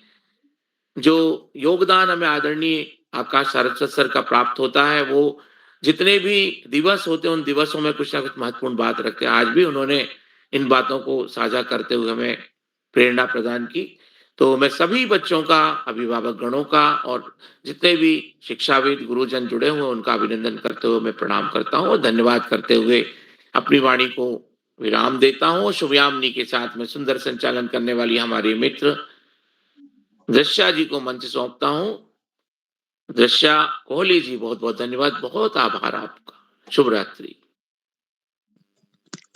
जो योगदान हमें आदरणीय आकाश सारस्वत सर का प्राप्त होता है, वो जितने भी दिवस होते हैं, उन दिवसों में कुछ ना कुछ महत्वपूर्ण बात रखते हैं। आज भी उन्होंने इन बातों को साझा करते हुए हमें प्रेरणा प्रदान की। तो मैं सभी बच्चों का, अभिभावक गणों का और जितने भी शिक्षाविद, गुरुजन जुड़े हुए हैं, उनका अभिनंदन करते हुए मैं प्रणाम करता हूँ और धन्यवाद करते हुए अपनी वाणी को विराम देता हूँ। शुभयामिनी के साथ में सुंदर संचालन करने वाली हमारी मित्र दृश्या जी को मंच सौंपता हूँ। दृश्या कोहली जी, बहुत-बहुत धन्यवाद, बहुत आभार आपका। शुभ रात्रि।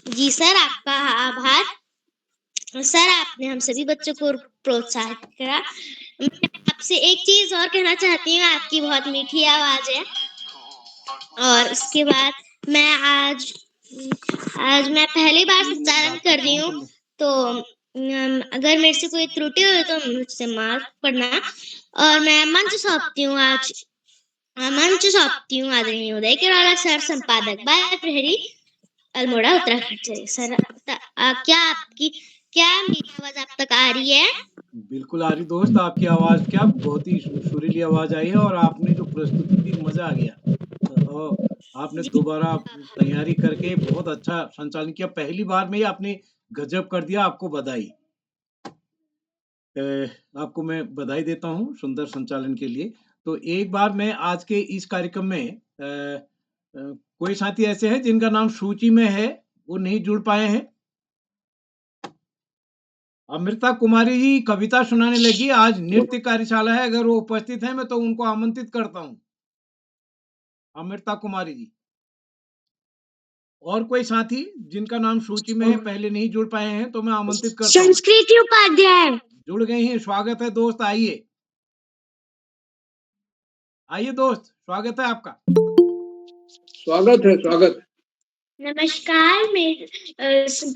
जी सर, आपका आभार। सर, आपने हम सभी बच्चों को प्रोत्साहित करा। मैं आपसे एक चीज और कहना चाहती हूँ, आपकी बहुत मीठी आवाज है और उसके बाद मैं आज मैं पहली बार संचालन कर रही हूँ, तो अगर मेरे से कोई त्रुटि हो तो मुझसे माफ करना। और मैं मंच सौंपती हूँ आदरणीय उदय केराला सर, संपादक बाल प्रहरी, अल्मोड़ा, उत्तराखंड से। सर, क्या मेरी आवाज आप तक आ रही है? बिल्कुल आ रही दोस्त, आपकी आवाज क्या बहुत ही सुरीली आवाज आई है और आपने जो प्रस्तुति दी, मजा आ गया। और आपने दोबारा तैयारी करके बहुत अच्छा संचालन किया। पहली बार में ही आपने गजब कर दिया, आपको बधाई। आपको मैं बधाई देता हूँ सुंदर संचालन के लिए। तो एक बार मैं आज के इस कार्यक्रम में कोई साथी ऐसे हैं जिनका नाम सूची में है, वो नहीं जुड़ पाए हैं। अमृता कुमारी जी कविता सुनाने लगी। आज नृत्य कार्यशाला है, अगर वो उपस्थित हैं मैं तो उनको आमंत्रित करता हूँ। अमृता कुमारी जी। और कोई साथी जिनका नाम सूची में है, पहले नहीं जुड़ पाए हैं, तो मैं आमंत्रित करता हूँ। संस्कृति उपाध्याय जुड़ गए हैं, स्वागत है दोस्त, आइए। आइए दोस्त, स्वागत है आपका। स्वागत है, स्वागत। नमस्कार,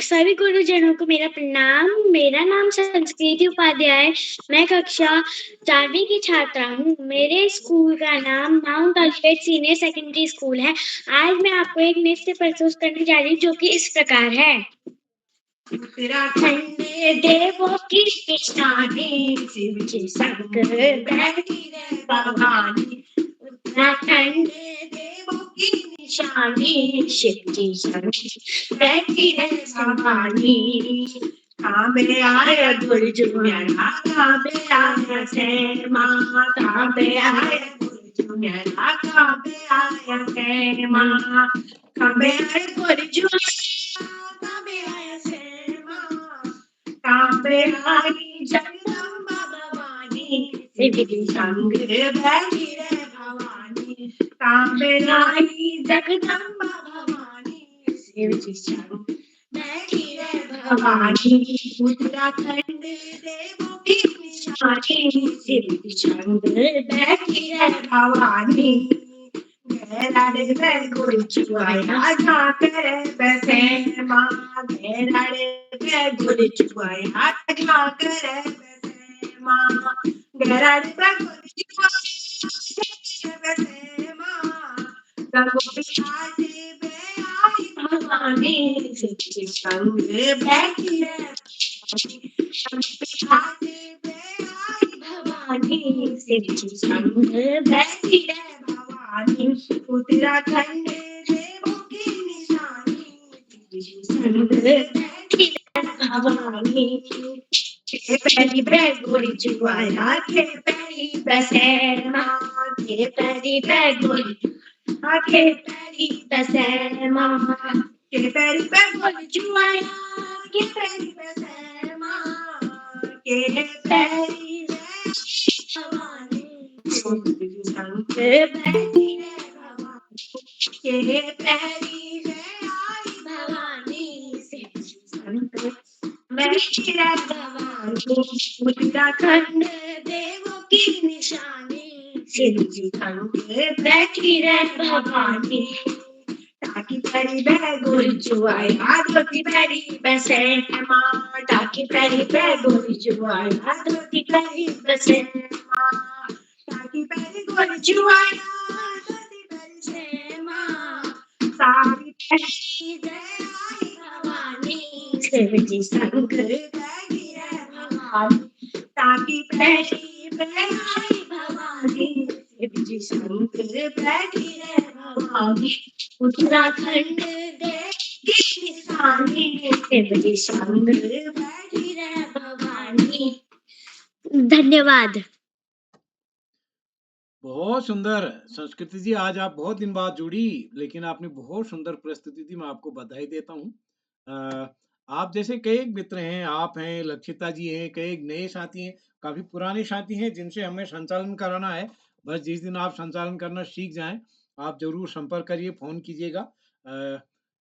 सभी गुरुजनों को मेरा प्रणाम। मेरा नाम संस्कृति उपाध्याय है। मैं कक्षा 4वीं की छात्रा हूँ। मेरे स्कूल का नाम माउंट ऑलिवेट सीनियर सेकेंडरी स्कूल है। आज मैं आपको एक नृत्य प्रस्तुत करने जा रही हूँ, जो कि इस प्रकार है। उत्तराखंड देवों की निशानी, शिव जी संग बैठी रे भवानी। उत्तराखंड देवों की निशानी, शिव जी संग बैठी रे भवानी। कांबे आया दुर्जुम्याना, कांबे आया से माँ, कांबे आया दुर्जुम्याना, कांबे आया से माँ, कांबे आया दुर्जुम्याना, कांबे आया से माँ, कांबे आई जगदम्बा भवानी, शिव जी संग बैठी रे भवानी। कांबे आई जगदम्बा भवानी, शिव जी संग बैठी रे भवानी। उत्तराखंड देवों की निशानी, शिव जी संग बैठी रे भवानी। घेरा रे बैगुल चुआया, झांकर बसे माँ, घेरा रे बैगुल चुआया, झांकर बसे माँ, घेरा रे बैगुल चुआया, बसे माँ, गंगो बिहारी बे आई भवानी, शिव जी संग बैठी रे भवानी। गंगो बिहारी बे आई भवानी, शिव जी संग बैठी रे भवानी। उत्तराखंड देवों की निशानी, शिव जी संग बैठी रे भवानी। के पैरी बैगुल चुआया, के पैरी बसे माँ, के पैरी बैगुल, के पैरी बसे माँ, के पैरी बैगुल चुआया, के पैरी बसे माँ, के पैरी भवानी संग बैठी रे भवानी के पैरी रे आई भवानी से संग बैठी रे भवानी उत्तराखंड देवों की निशानी सिर झुकाए बैठी रे भवानी ताकि पैरी बैगोरी जुआई आदोती पैरी बसे माँ ताकि पैरी बैगोरी जुआई आदोती पैरी बसे माँ ताकि पैरी गोरी जुआई आदोती पैरी से माँ सारी पैरी जय आई भवानी शिव जी शंकर जय गिरे भवानी ताकि पैरी जय आई भवानी शिव जी शंकर जय गिरे भवानी उत्तराखंड देश की निशानी शिव जी शंकर बैठी रे भवानी। धन्यवाद। बहुत सुंदर संस्कृति जी, आज आप बहुत दिन बाद जुड़ी, लेकिन आपने बहुत सुंदर प्रस्तुति दी, मैं आपको बधाई देता हूँ। आप जैसे कई मित्र हैं, आप हैं, लक्षिता जी हैं, कई नए साथी हैं, काफी पुराने साथी हैं जिनसे हमें संचालन कराना है। बस जिस दिन आप संचालन करना सीख जाएं, आप जरूर संपर्क करिए, फोन कीजिएगा।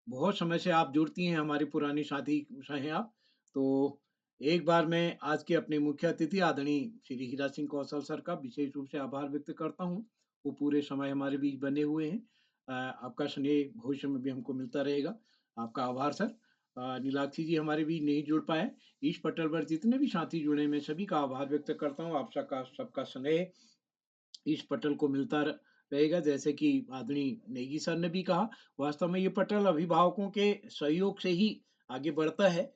बहुत समय से आप जुड़ती हैं, हमारी पुरानी साथी हैं आप। तो एक बार मैं आज के अपने मुख्य अतिथि आदरणीय श्री हीरा सिंह कौशल सर का विशेष रूप से आभार व्यक्त करता हूँ। वो पूरे समय हमारे बीच बने हुए हैं। आपका स्नेह भविष्य में भी हमको मिलता रहेगा। आपका आभार सर। नीलाक्षी जी हमारे बीच नहीं जुड़ पाए। ईश पटल पर जितने भी साथी जुड़े, मैं सभी का आभार व्यक्त करता हूँ। आप सबका स्नेह इस पटल को मिलता रहेगा। जैसे कि आदरणीय नेगी सर ने भी कहा, वास्तव में ये पटल अभिभावकों के सहयोग से ही आगे बढ़ता है।